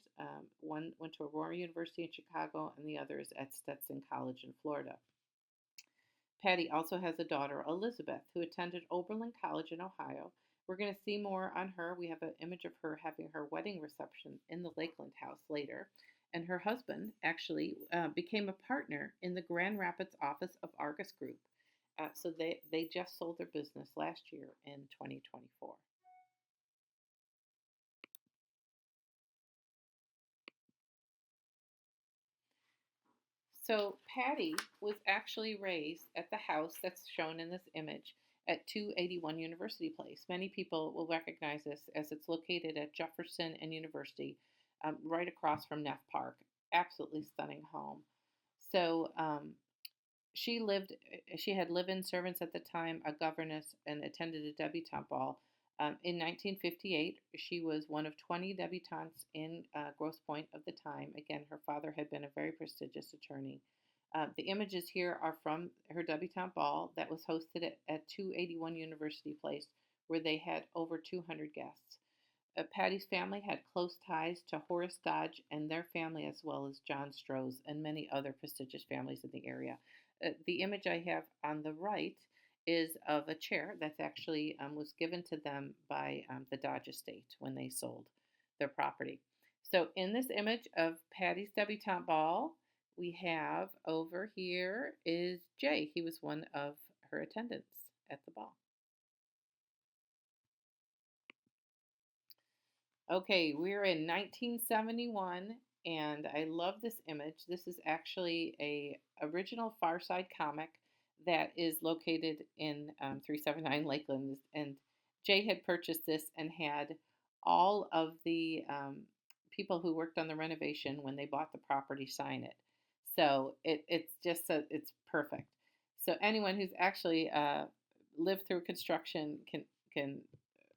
S1: One went to Aurora University in Chicago, and the other is at Stetson College in Florida. Patty also has a daughter, Elizabeth, who attended Oberlin College in Ohio. We're going to see more on her. We have an image of her having her wedding reception in the Lakeland house later. And her husband actually became a partner in the Grand Rapids office of Argus Group. So they just sold their business last year in 2024. So Patty was actually raised at the house that's shown in this image at 281 University Place. Many people will recognize this as it's located at Jefferson and University, right across from Neff Park. Absolutely stunning home. So she had live-in servants at the time, a governess, and attended a debutante ball. In 1958, she was one of 20 debutantes in Grosse Pointes of the time. Again, her father had been a very prestigious attorney. The images here are from her debutante ball that was hosted at 281 University Place, where they had over 200 guests. Patty's family had close ties to Horace Dodge and their family, as well as John Stroh's and many other prestigious families in the area. The image I have on the right is of a chair that's actually was given to them by the Dodge estate when they sold their property. So in this image of Patty's debutante ball, we have over here is Jay. He was one of her attendants at the ball. Okay, we're in 1971, and I love this image. This is actually a original Far Side comic that is located in 379 Lakeland, and Jay had purchased this and had all of the people who worked on the renovation when they bought the property sign it. So it's just it's perfect. So anyone who's actually lived through construction can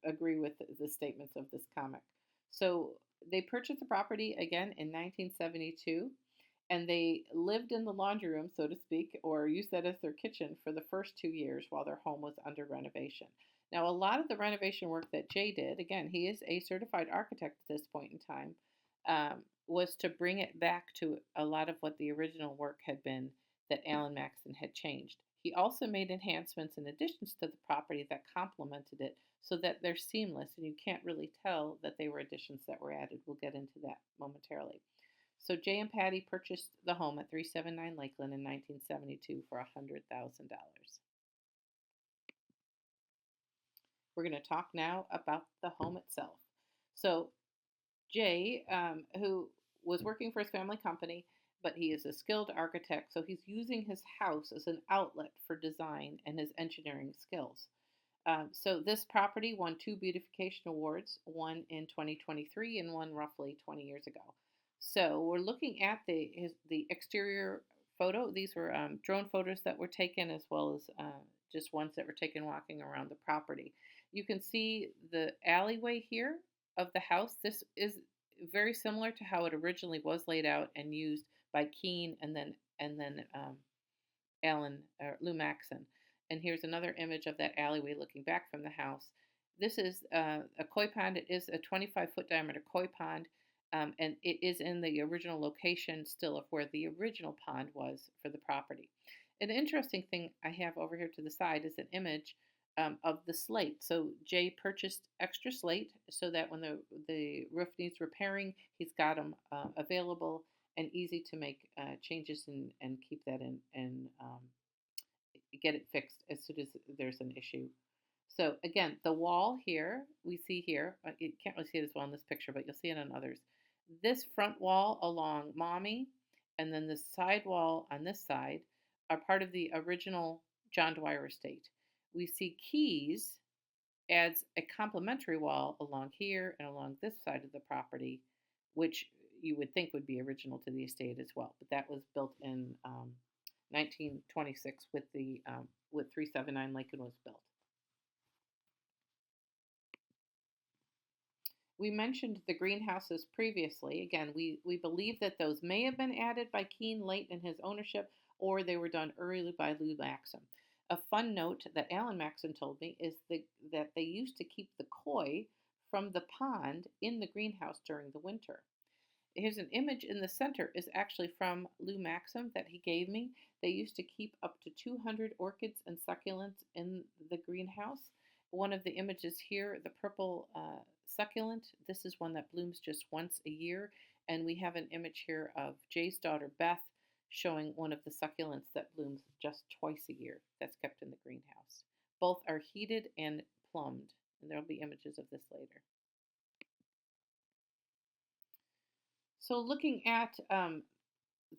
S1: agree with the statements of this comic. So they purchased the property again in 1972, and they lived in the laundry room, so to speak, or used that as their kitchen for the first 2 years while their home was under renovation. Now, a lot of the renovation work that Jay did, again, he is a certified architect at this point in time, was to bring it back to a lot of what the original work had been that Alan Maxon had changed. He also made enhancements and additions to the property that complemented it so that they're seamless and you can't really tell that they were additions that were added. We'll get into that momentarily. So Jay and Patty purchased the home at 379 Lakeland in 1972 for $100,000. We're going to talk now about the home itself. So Jay, who was working for his family company, but he is a skilled architect, so he's using his house as an outlet for design and his engineering skills. So this property won 2 beautification awards, one in 2023 and one roughly 20 years ago. So we're looking at the exterior photo. These were drone photos that were taken, as well as just ones that were taken walking around the property. You can see the alleyway here of the house. This is very similar to how it originally was laid out and used by Keane and then Alan or Lou Maxon. And here's another image of that alleyway looking back from the house. This is a koi pond. It is a 25-foot diameter koi pond, and it is in the original location still of where the original pond was for the property. An interesting thing I have over here to the side is an image of the slate. So Jay purchased extra slate so that when the roof needs repairing, he's got them available and easy to make changes and keep that in and get it fixed as soon as there's an issue. So again, the wall here, we see here, you can't really see it as well in this picture, but you'll see it on others. This front wall along Mommy and then the side wall on this side are part of the original John Dwyer estate. We see Keys adds a complementary wall along here and along this side of the property, which you would think would be original to the estate as well. But that was built in 1926 with 379 Lincoln was built. We mentioned the greenhouses previously. Again, we believe that those may have been added by Keane late in his ownership, or they were done early by Lou Maxon. A fun note that Alan Maxon told me is that they used to keep the koi from the pond in the greenhouse during the winter. Here's an image in the center is actually from Lou Maxon that he gave me. They used to keep up to 200 orchids and succulents in the greenhouse. One of the images here, the purple succulent, this is one that blooms just once a year. And we have an image here of Jay's daughter Beth showing one of the succulents that blooms just twice a year that's kept in the greenhouse. Both are heated and plumbed, and there'll be images of this later. So looking at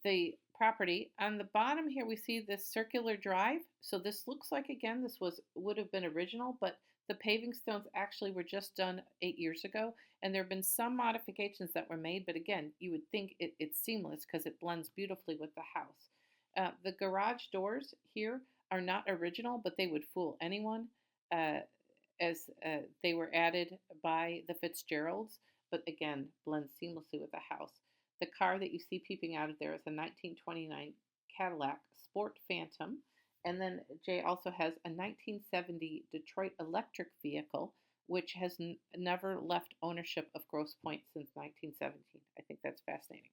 S1: the property, on the bottom here we see this circular drive. So this looks like, again, this would have been original, but the paving stones actually were just done 8 years ago, and there have been some modifications that were made, but again, you would think it's seamless because it blends beautifully with the house. The garage doors here are not original, but they would fool anyone as they were added by the Fitzgeralds, but again, blends seamlessly with the house. The car that you see peeping out of there is a 1929 Cadillac Sport Phantom. And then Jay also has a 1970 Detroit electric vehicle, which has never left ownership of Grosse Pointes since 1917. I think that's fascinating.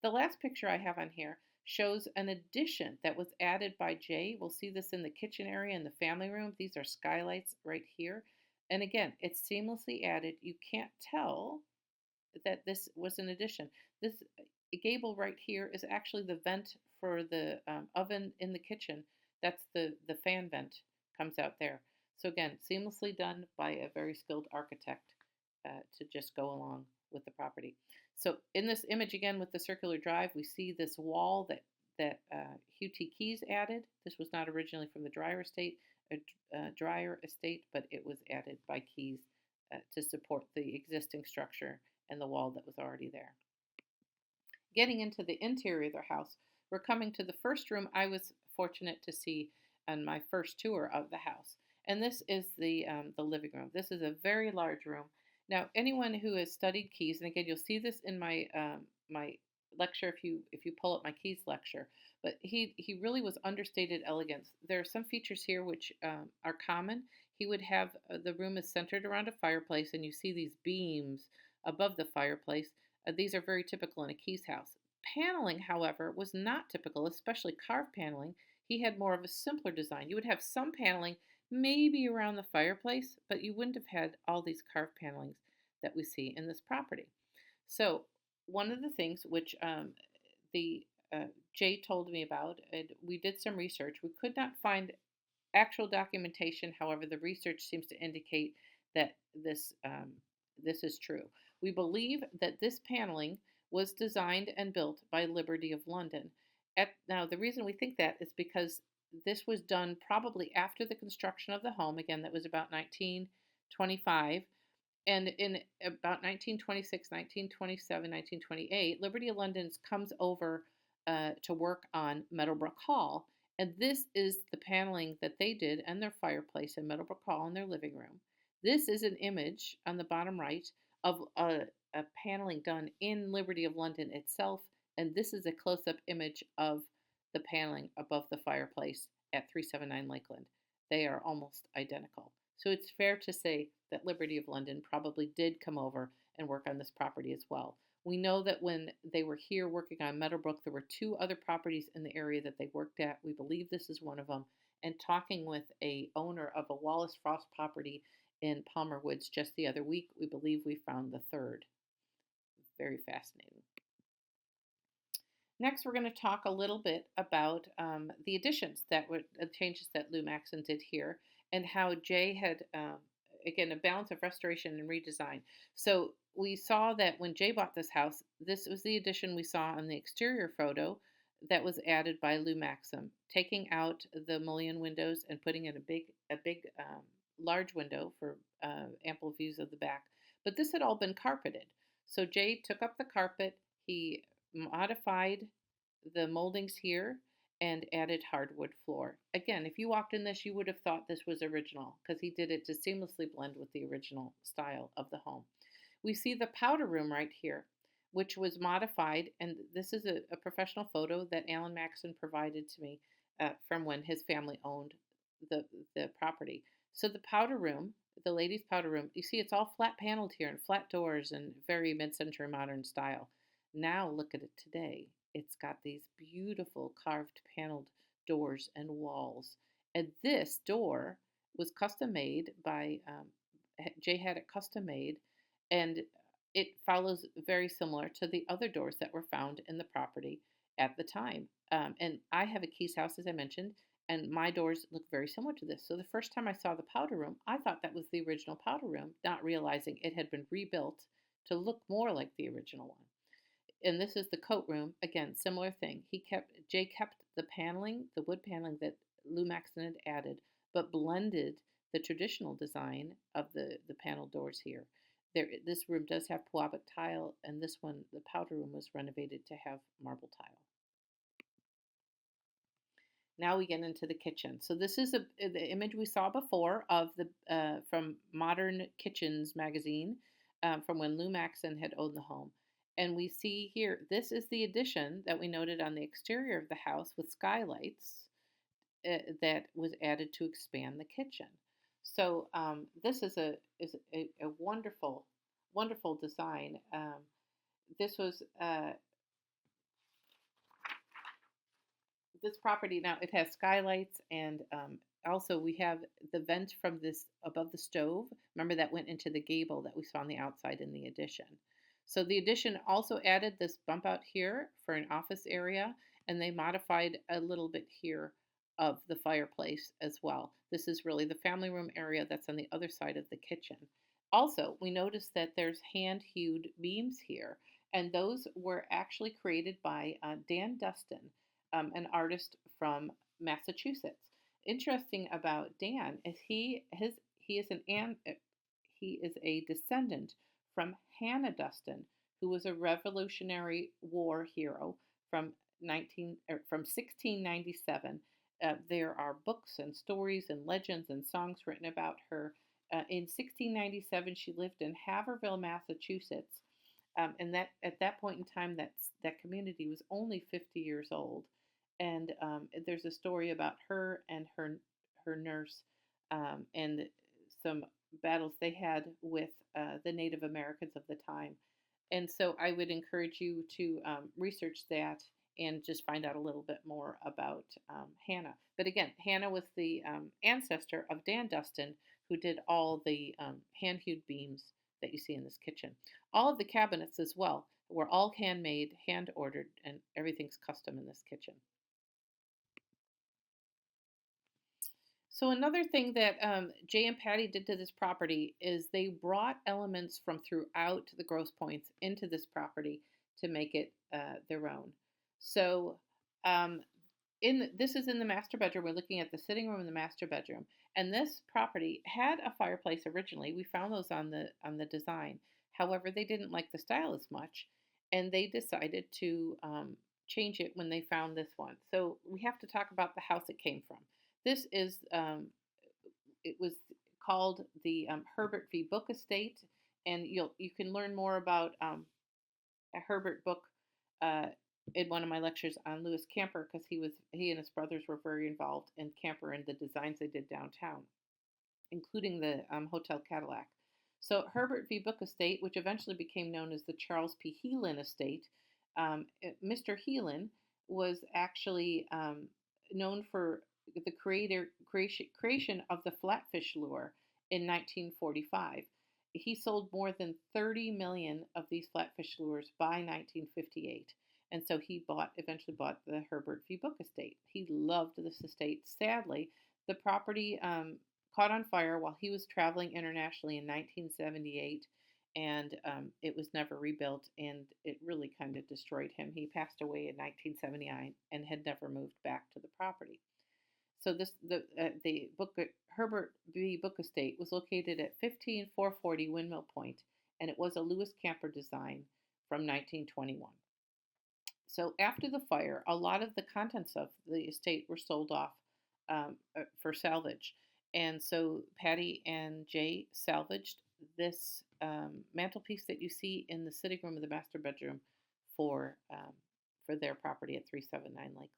S1: The last picture I have on here shows an addition that was added by Jay. We'll see this in the kitchen area and the family room. These are skylights right here. And again, it's seamlessly added. You can't tell that this was an addition. This gable right here is actually the vent for the oven in the kitchen. That's the fan vent comes out there. So again, seamlessly done by a very skilled architect to just go along with the property. So in this image again with the circular drive, we see this wall that Hugh T added. This was not originally from the Dwyer estate. Draper estate, but it was added by Keys to support the existing structure and the wall that was already there. Getting into the interior of their house, we're coming to the first room I was fortunate to see on my first tour of the house, and this is the living room. This is a very large room. Now, anyone who has studied Keys, and again, you'll see this in my lecture if you pull up my Keys lecture, but he really was understated elegance. There are some features here which are common. He would have the room is centered around a fireplace, and you see these beams above the fireplace. These are very typical in a Keys house. Paneling, however, was not typical, especially carved paneling. He had more of a simpler design. You would have some paneling maybe around the fireplace, but you wouldn't have had all these carved panelings that we see in this property. So, one of the things which the Jay told me about, and we did some research, we could not find actual documentation. However, the research seems to indicate that this is true. We believe that this paneling was designed and built by Liberty of London. Now, the reason we think that is because this was done probably after the construction of the home. Again, that was about 1925. And in about 1926, 1927, 1928, Liberty of London comes over to work on Meadowbrook Hall. And this is the paneling that they did and their fireplace in Meadowbrook Hall in their living room. This is an image on the bottom right of a paneling done in Liberty of London itself. And this is a close-up image of the paneling above the fireplace at 379 Lakeland. They are almost identical. So it's fair to say that Liberty of London probably did come over and work on this property as well. We know that when they were here working on Meadowbrook, there were two other properties in the area that they worked at. We believe this is one of them. And talking with a owner of a Wallace Frost property in Palmer Woods just the other week, we believe we found the third. Very fascinating. Next, we're going to talk a little bit about the additions that were the changes that Lou Maxon did here, and how Jay had, again, a balance of restoration and redesign. So we saw that when Jay bought this house, this was the addition we saw on the exterior photo that was added by Lou Maxon, taking out the mullion windows and putting in a big, large window for ample views of the back. But this had all been carpeted. So Jay took up the carpet. He modified the moldings here and added hardwood floor. Again, if you walked in this, you would have thought this was original because he did it to seamlessly blend with the original style of the home. We see the powder room right here, which was modified, and this is a professional photo that Alan Maxon provided to me from when his family owned the property. So the powder room, the ladies' powder room, you see it's all flat paneled here and flat doors and very mid-century modern style. Now look at it today. It's got these beautiful carved paneled doors and walls. And this door was custom made by, Jay had it custom made, and it follows very similar to the other doors that were found in the property at the time. And I have a Keys house, as I mentioned, and my doors look very similar to this. So the first time I saw the powder room, I thought that was the original powder room, not realizing it had been rebuilt to look more like the original one. And this is the coat room. Again, similar thing. Jay kept the paneling, the wood paneling that Lou Maxon had added, but blended the traditional design of the panel doors here. This room does have Pewabic tile, and this one, the powder room, was renovated to have marble tile. Now we get into the kitchen. So this is the image we saw before of the from Modern Kitchens magazine from when Lou Maxon had owned the home. And we see here, this is the addition that we noted on the exterior of the house with skylights that was added to expand the kitchen. So this is a wonderful, wonderful design. This was this property now. It has skylights, and also we have the vent from this above the stove. Remember that went into the gable that we saw on the outside in the addition. So the addition also added this bump out here for an office area, and they modified a little bit here of the fireplace as well. This is really the family room area that's on the other side of the kitchen. Also, we noticed that there's hand-hewed beams here, and those were actually created by Dan Dustin, an artist from Massachusetts. Interesting about Dan is he is he is a descendant from Hannah Duston, who was a Revolutionary War hero from 1697. There are books and stories and legends and songs written about her. In 1697, she lived in Haverhill, Massachusetts, and that at that point in time, that community was only 50 years old. And there's a story about her and her nurse, and some battles they had with the Native Americans of the time. And so I would encourage you to research that and just find out a little bit more about Hannah. But again, Hannah was the ancestor of Dan Duston, who did all the hand hewed beams that you see in this kitchen. All of the cabinets as well were all handmade, hand ordered, and everything's custom in this kitchen. So another thing that Jay and Patty did to this property is they brought elements from throughout the Grosse Pointes into this property to make it their own. So um, this is in the master bedroom. We're looking at the sitting room and the master bedroom, and this property had a fireplace originally. We found those on the design. However, they didn't like the style as much, and they decided to change it when they found this one. So we have to talk about the house it came from. This is it was called the Herbert V. Book Estate, and you can learn more about a Herbert book uh, in one of my lectures on Lewis Camper, because he and his brothers were very involved in Camper and the designs they did downtown, including the Hotel Cadillac. So Herbert V. Book Estate, which eventually became known as the Charles P. Heelan Estate, Mr. Heelan was actually known for the creation of the flatfish lure in 1945. He sold more than 30 million of these flatfish lures by 1958. And so he eventually bought the Herbert V. Book Estate. He loved this estate. Sadly, the property caught on fire while he was traveling internationally in 1978, and it was never rebuilt, and it really kind of destroyed him. He passed away in 1979 and had never moved back to the property. So the book Herbert V. Book Estate was located at 15440 Windmill Point, and it was a Lewis Camper design from 1921. So after the fire, a lot of the contents of the estate were sold off for salvage. And so Patty and Jay salvaged this mantelpiece that you see in the sitting room of the master bedroom for their property at 379 Lakeland.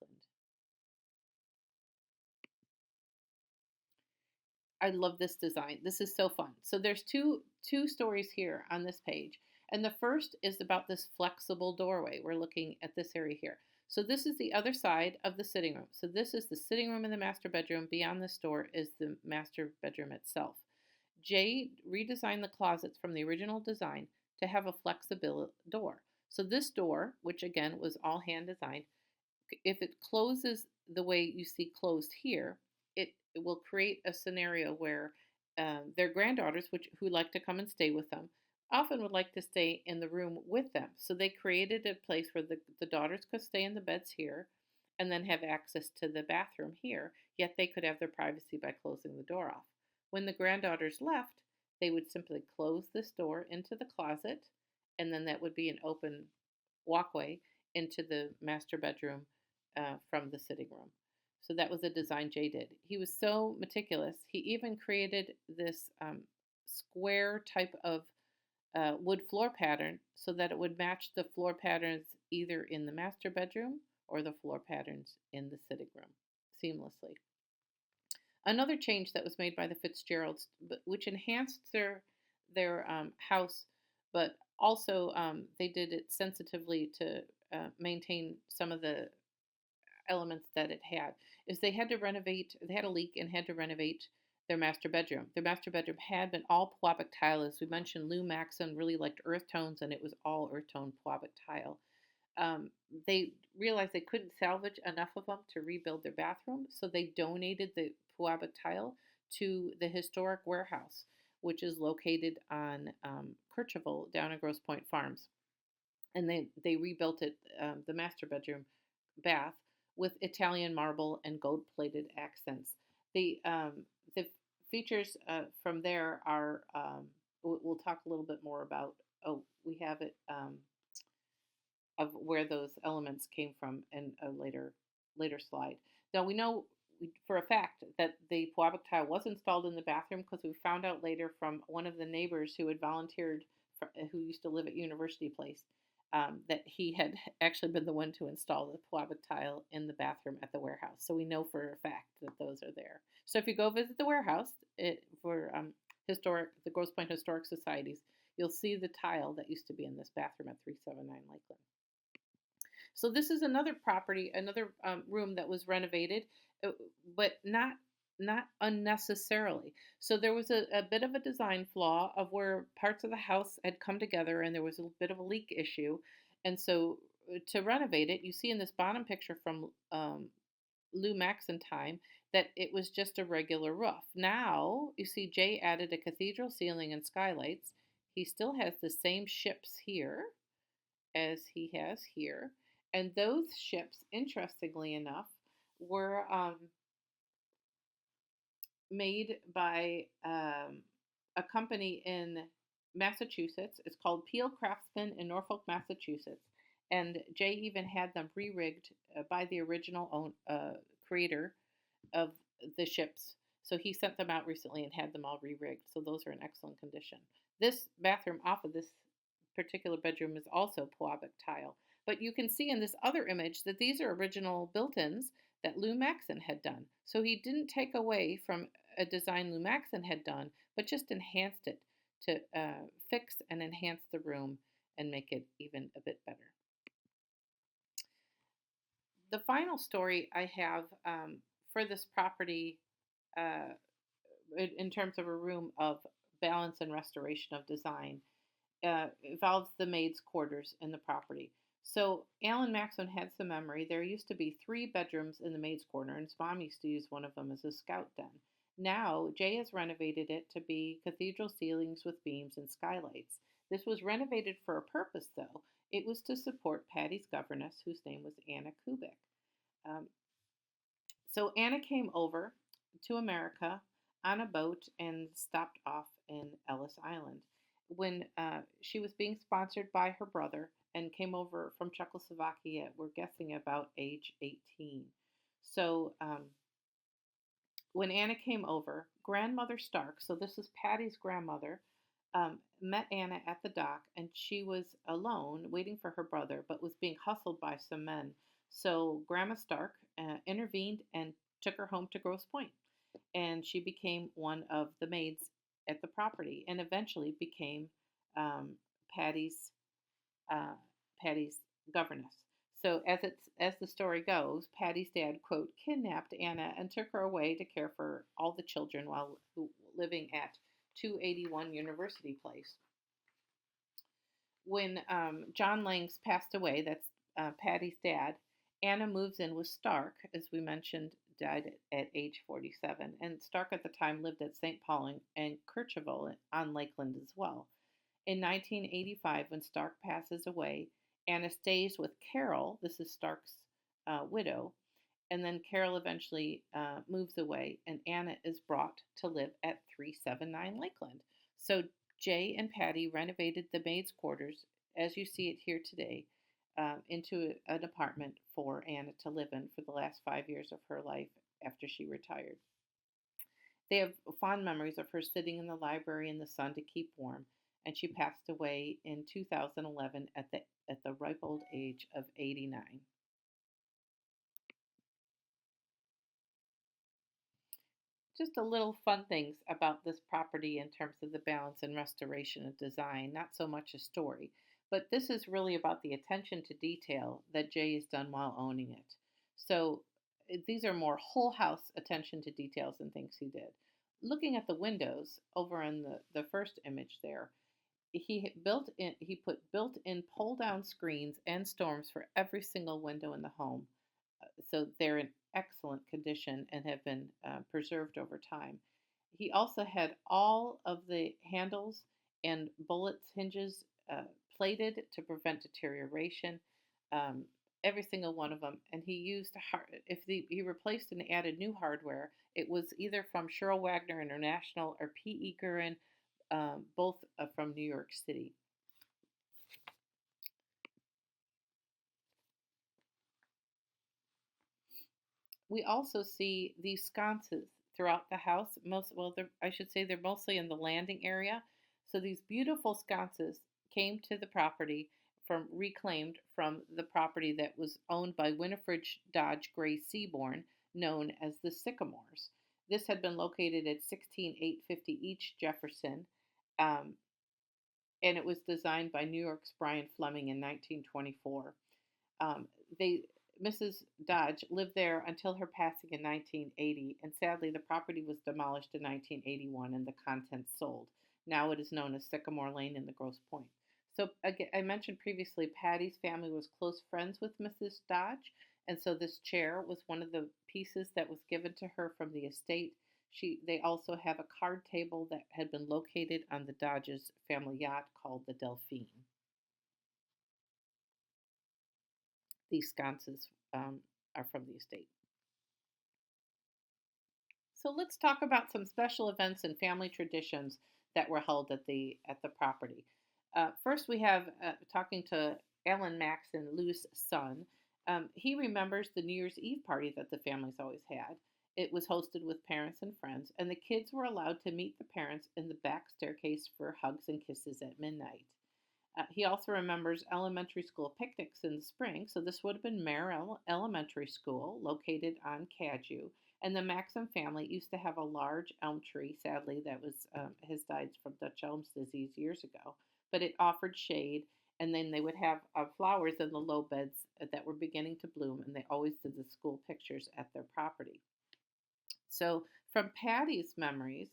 S1: I love this design. This is so fun. So there's two stories here on this page. And the first is about this flexible doorway. We're looking at this area here. So this is the other side of the sitting room. So this is the sitting room in the master bedroom. Beyond this door is the master bedroom itself. Jay redesigned the closets from the original design to have a flexible door. So this door, which again was all hand designed, if it closes the way you see closed here, it will create a scenario where their granddaughters, who like to come and stay with them, often would like to stay in the room with them. So they created a place where the daughters could stay in the beds here and then have access to the bathroom here, yet they could have their privacy by closing the door off. When the granddaughters left, they would simply close this door into the closet, and then that would be an open walkway into the master bedroom from the sitting room. So that was a design Jay did. He was so meticulous. He even created this square type of wood floor pattern so that it would match the floor patterns either in the master bedroom or the floor patterns in the sitting room seamlessly. Another change that was made by the Fitzgeralds, which enhanced their house, but also they did it sensitively to maintain some of the elements that it had, is they had to renovate. They had a leak and had to renovate their master bedroom. Their master bedroom had been all Pewabic tile. As we mentioned, Lou Maxon really liked earth tones, and it was all earth tone Pewabic tile. They realized they couldn't salvage enough of them to rebuild their bathroom, so they donated the Pewabic tile to the historic warehouse, which is located on Kercheval down at Grosse Pointe Farms. And they rebuilt it, the master bedroom bath, with Italian marble and gold-plated accents. The features from there are we'll talk a little bit more about. Oh, we have it of where those elements came from in a later slide. Now we know for a fact that the Puabic tile was installed in the bathroom because we found out later from one of the neighbors who had volunteered, who used to live at University Place, that he had actually been the one to install the Puabic tile in the bathroom at the warehouse. So we know for a fact that those are there. So if you go visit the warehouse for the Grosse Pointes Historic Societies, you'll see the tile that used to be in this bathroom at 379 Lakeland. So this is another property, another room that was renovated, but not unnecessarily. So there was a bit of a design flaw of where parts of the house had come together, and there was a bit of a leak issue. And so to renovate it, you see in this bottom picture from Lou Maxon time that it was just a regular roof. Now you see Jay added a cathedral ceiling and skylights. He still has the same ships here as he has here. And those ships, interestingly enough, were made by a company in Massachusetts. It's called Peel Craftsman in Norfolk, Massachusetts. And Jay even had them re-rigged by the original creator of the ships. So he sent them out recently and had them all re-rigged. So those are in excellent condition. This bathroom off of this particular bedroom is also Puabic tile. But you can see in this other image that these are original built-ins that Lou Maxon had done. So he didn't take away from a design Lou Maxon had done, but just enhanced it to fix and enhance the room and make it even a bit better. The final story I have for this property in terms of a room of balance and restoration of design involves the maid's quarters in the property. So Alan Maxon had some memory. There used to be 3 bedrooms in the maid's quarter, and his mom used to use one of them as a scout den. Now Jay has renovated it to be cathedral ceilings with beams and skylights. This was renovated for a purpose, though. It was to support Patty's governess, whose name was Anna Kubik. So Anna came over to America on a boat and stopped off in Ellis Island. When she was being sponsored by her brother and came over from Czechoslovakia, we're guessing about age 18. So when Anna came over, Grandmother Stark, so this is Patty's grandmother, met Anna at the dock, and she was alone waiting for her brother, but was being hustled by some men. So Grandma Stark intervened and took her home to Grosse Pointe, and she became one of the maids at the property, and eventually became Patty's Patty's governess. So as the story goes, Patty's dad, quote, kidnapped Anna and took her away to care for all the children while living at 281 University Place. When John Langs passed away, that's Patty's dad, Anna moves in with Stark, as we mentioned, died at age 47. And Stark at the time lived at St. Paul and Kirchhovel on Lakeland as well. In 1985, when Stark passes away, Anna stays with Carol. This is Stark's widow. And then Carol eventually moves away, and Anna is brought to live at 379 Lakeland. So Jay and Patty renovated the maid's quarters, as you see it here today, into an apartment for Anna to live in for the last 5 years of her life after she retired. They have fond memories of her sitting in the library in the sun to keep warm, and she passed away in 2011 at the ripe old age of 89. Just a little fun things about this property in terms of the balance and restoration of design, not so much a story, but this is really about the attention to detail that Jay has done while owning it. So these are more whole house attention to details and things he did. Looking at the windows over in the first image there, he put built-in pull-down screens and storms for every single window in the home, so they're in excellent condition and have been preserved over time. He also had all of the handles and bullets hinges plated to prevent deterioration. every single one of them. And he used he replaced and added new hardware, it was either from Sherrill Wagner International or P.E. Guerin, both from New York City. We also see these sconces throughout the house. I should say they're mostly in the landing area. So these beautiful sconces came to the property from reclaimed from the property that was owned by Winifred Dodge Gray Seaborn, known as the Sycamores. This had been located at 16850 East Jefferson, um, and it was designed by New York's Brian Fleming in 1924. Um, they Mrs. Dodge lived there until her passing in 1980, and sadly, the property was demolished in 1981 and the contents sold. Now it is known as Sycamore Lane in the Grosse Pointes. So, again, I mentioned previously, Patty's family was close friends with Mrs. Dodge, and so this chair was one of the pieces that was given to her from the estate. They also have a card table that had been located on the Dodge's family yacht called the Delphine. These sconces are from the estate. So let's talk about some special events and family traditions that were held at the property. First, we have talking to Alan Maxon, Lou's son. He remembers the New Year's Eve party that the families always had. It was hosted with parents and friends, and the kids were allowed to meet the parents in the back staircase for hugs and kisses at midnight. He also remembers elementary school picnics in the spring. So this would have been Merrill Elementary School, located on Cadieux. And the Maxim family used to have a large elm tree. Sadly, that was has died from Dutch elm disease years ago. But it offered shade, and then they would have flowers in the low beds that were beginning to bloom. And they always did the school pictures at their property. So, from Patty's memories,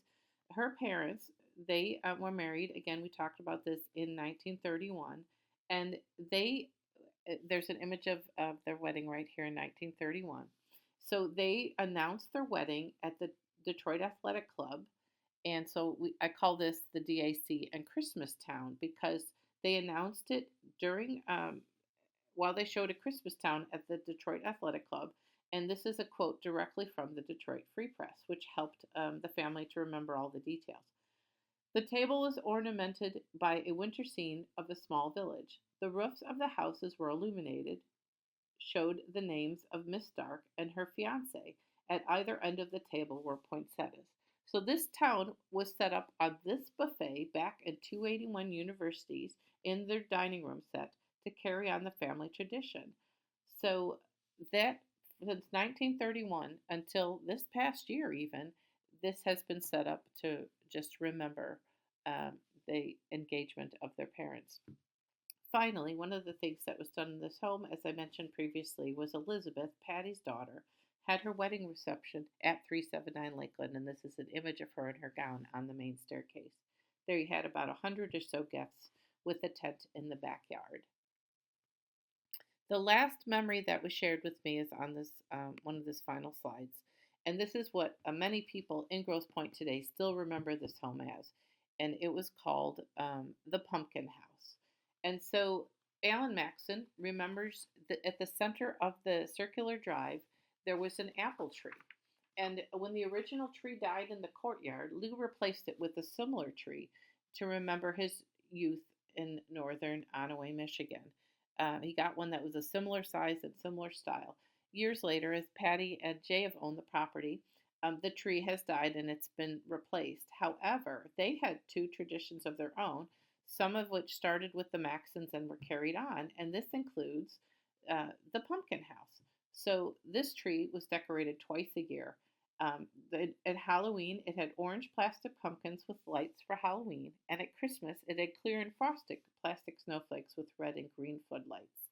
S1: her parents, they were married. Again, we talked about this in 1931, and there's an image of their wedding right here in 1931. So they announced their wedding at the Detroit Athletic Club, and so I call this the DAC and Christmas Town because they announced it during while they showed a Christmas Town at the Detroit Athletic Club. And this is a quote directly from the Detroit Free Press, which helped the family to remember all the details. The table was ornamented by a winter scene of a small village. The roofs of the houses were illuminated, showed the names of Miss Stark and her fiance. At either end of the table were poinsettias. So this town was set up on this buffet back in 281 universities in their dining room set to carry on the family tradition. So that since 1931 until this past year, even this has been set up to just remember um, the engagement of their parents. Finally, one of the things that was done in this home, as I mentioned previously, was Elizabeth, Patty's daughter, had her wedding reception at 379 Lakeland, and this is an image of her in her gown on the main staircase. There you had about 100 or so guests with a tent in the backyard. The last memory that was shared with me is on this one of these final slides, and this is what many people in Grosse Pointe today still remember this home as, and it was called the Pumpkin House. And so Alan Maxon remembers that at the center of the circular drive there was an apple tree, and when the original tree died in the courtyard, Lou replaced it with a similar tree to remember his youth in northern Onaway, Michigan. He got one that was a similar size and similar style. Years later, as Patty and Jay have owned the property, the tree has died and it's been replaced. However, they had two traditions of their own, some of which started with the Maxons and were carried on, and this includes the pumpkin house. So this tree was decorated twice a year. At Halloween, it had orange plastic pumpkins with lights for Halloween, and at Christmas, it had clear and frosted plastic snowflakes with red and green floodlights.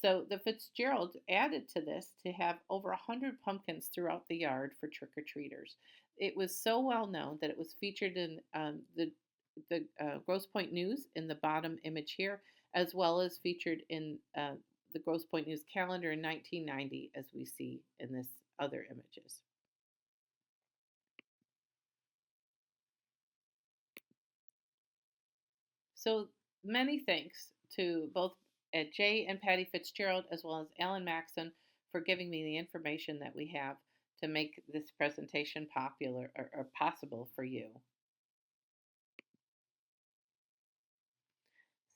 S1: So the Fitzgeralds added to this to have over 100 pumpkins throughout the yard for trick or treaters. It was so well known that it was featured in the Grosse Pointe News in the bottom image here, as well as featured in the Grosse Pointe News calendar in 1990, as we see in this other images. So many thanks to both Jay and Patty Fitzgerald, as well as Alan Maxon, for giving me the information that we have to make this presentation popular or possible for you.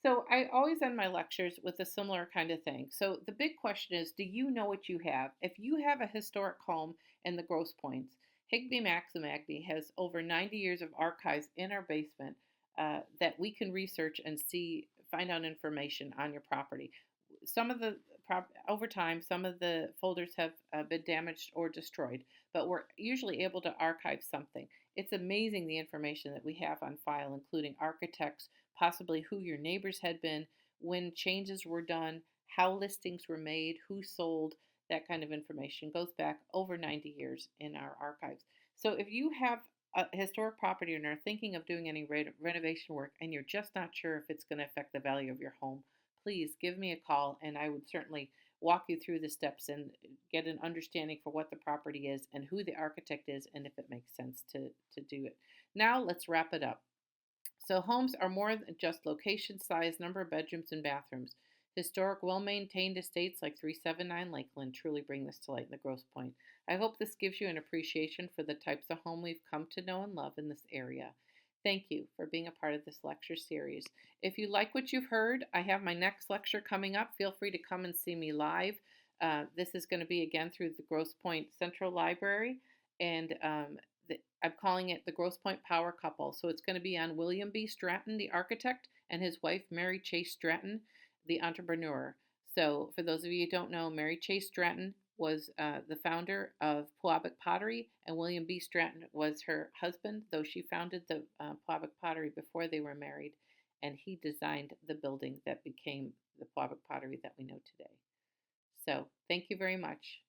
S1: So I always end my lectures with a similar kind of thing. So the big question is, do you know what you have? If you have a historic home in the Grosse Pointes, Higbie Maxon Agney has over 90 years of archives in our basement that we can research and see, find out information on your property. Some of the over time, some of the folders have been damaged or destroyed, but we're usually able to archive something. It's amazing the information that we have on file, including architects, possibly who your neighbors had been, when changes were done, how listings were made, who sold. That kind of information goes back over 90 years in our archives. So if you have a historic property and are thinking of doing any renovation work and you're just not sure if it's going to affect the value of your home, please give me a call and I would certainly walk you through the steps and get an understanding for what the property is and who the architect is and if it makes sense to do it. Now let's wrap it up. So homes are more than just location, size, number of bedrooms, and bathrooms. Historic, well-maintained estates like 379 Lakeland truly bring this to light in the Grosse Pointe. I hope this gives you an appreciation for the types of home we've come to know and love in this area. Thank you for being a part of this lecture series. If you like what you've heard, I have my next lecture coming up. Feel free to come and see me live. This is going to be again through the Grosse Pointe Central Library, and I'm calling it the Grosse Pointe Power Couple. So it's going to be on William B. Stratton, the architect, and his wife, Mary Chase Stratton, the entrepreneur. So for those of you who don't know, Mary Chase Stratton was the founder of Pewabic Pottery, and William B. Stratton was her husband, though she founded the Pewabic Pottery before they were married, and he designed the building that became the Pewabic Pottery that we know today. So thank you very much.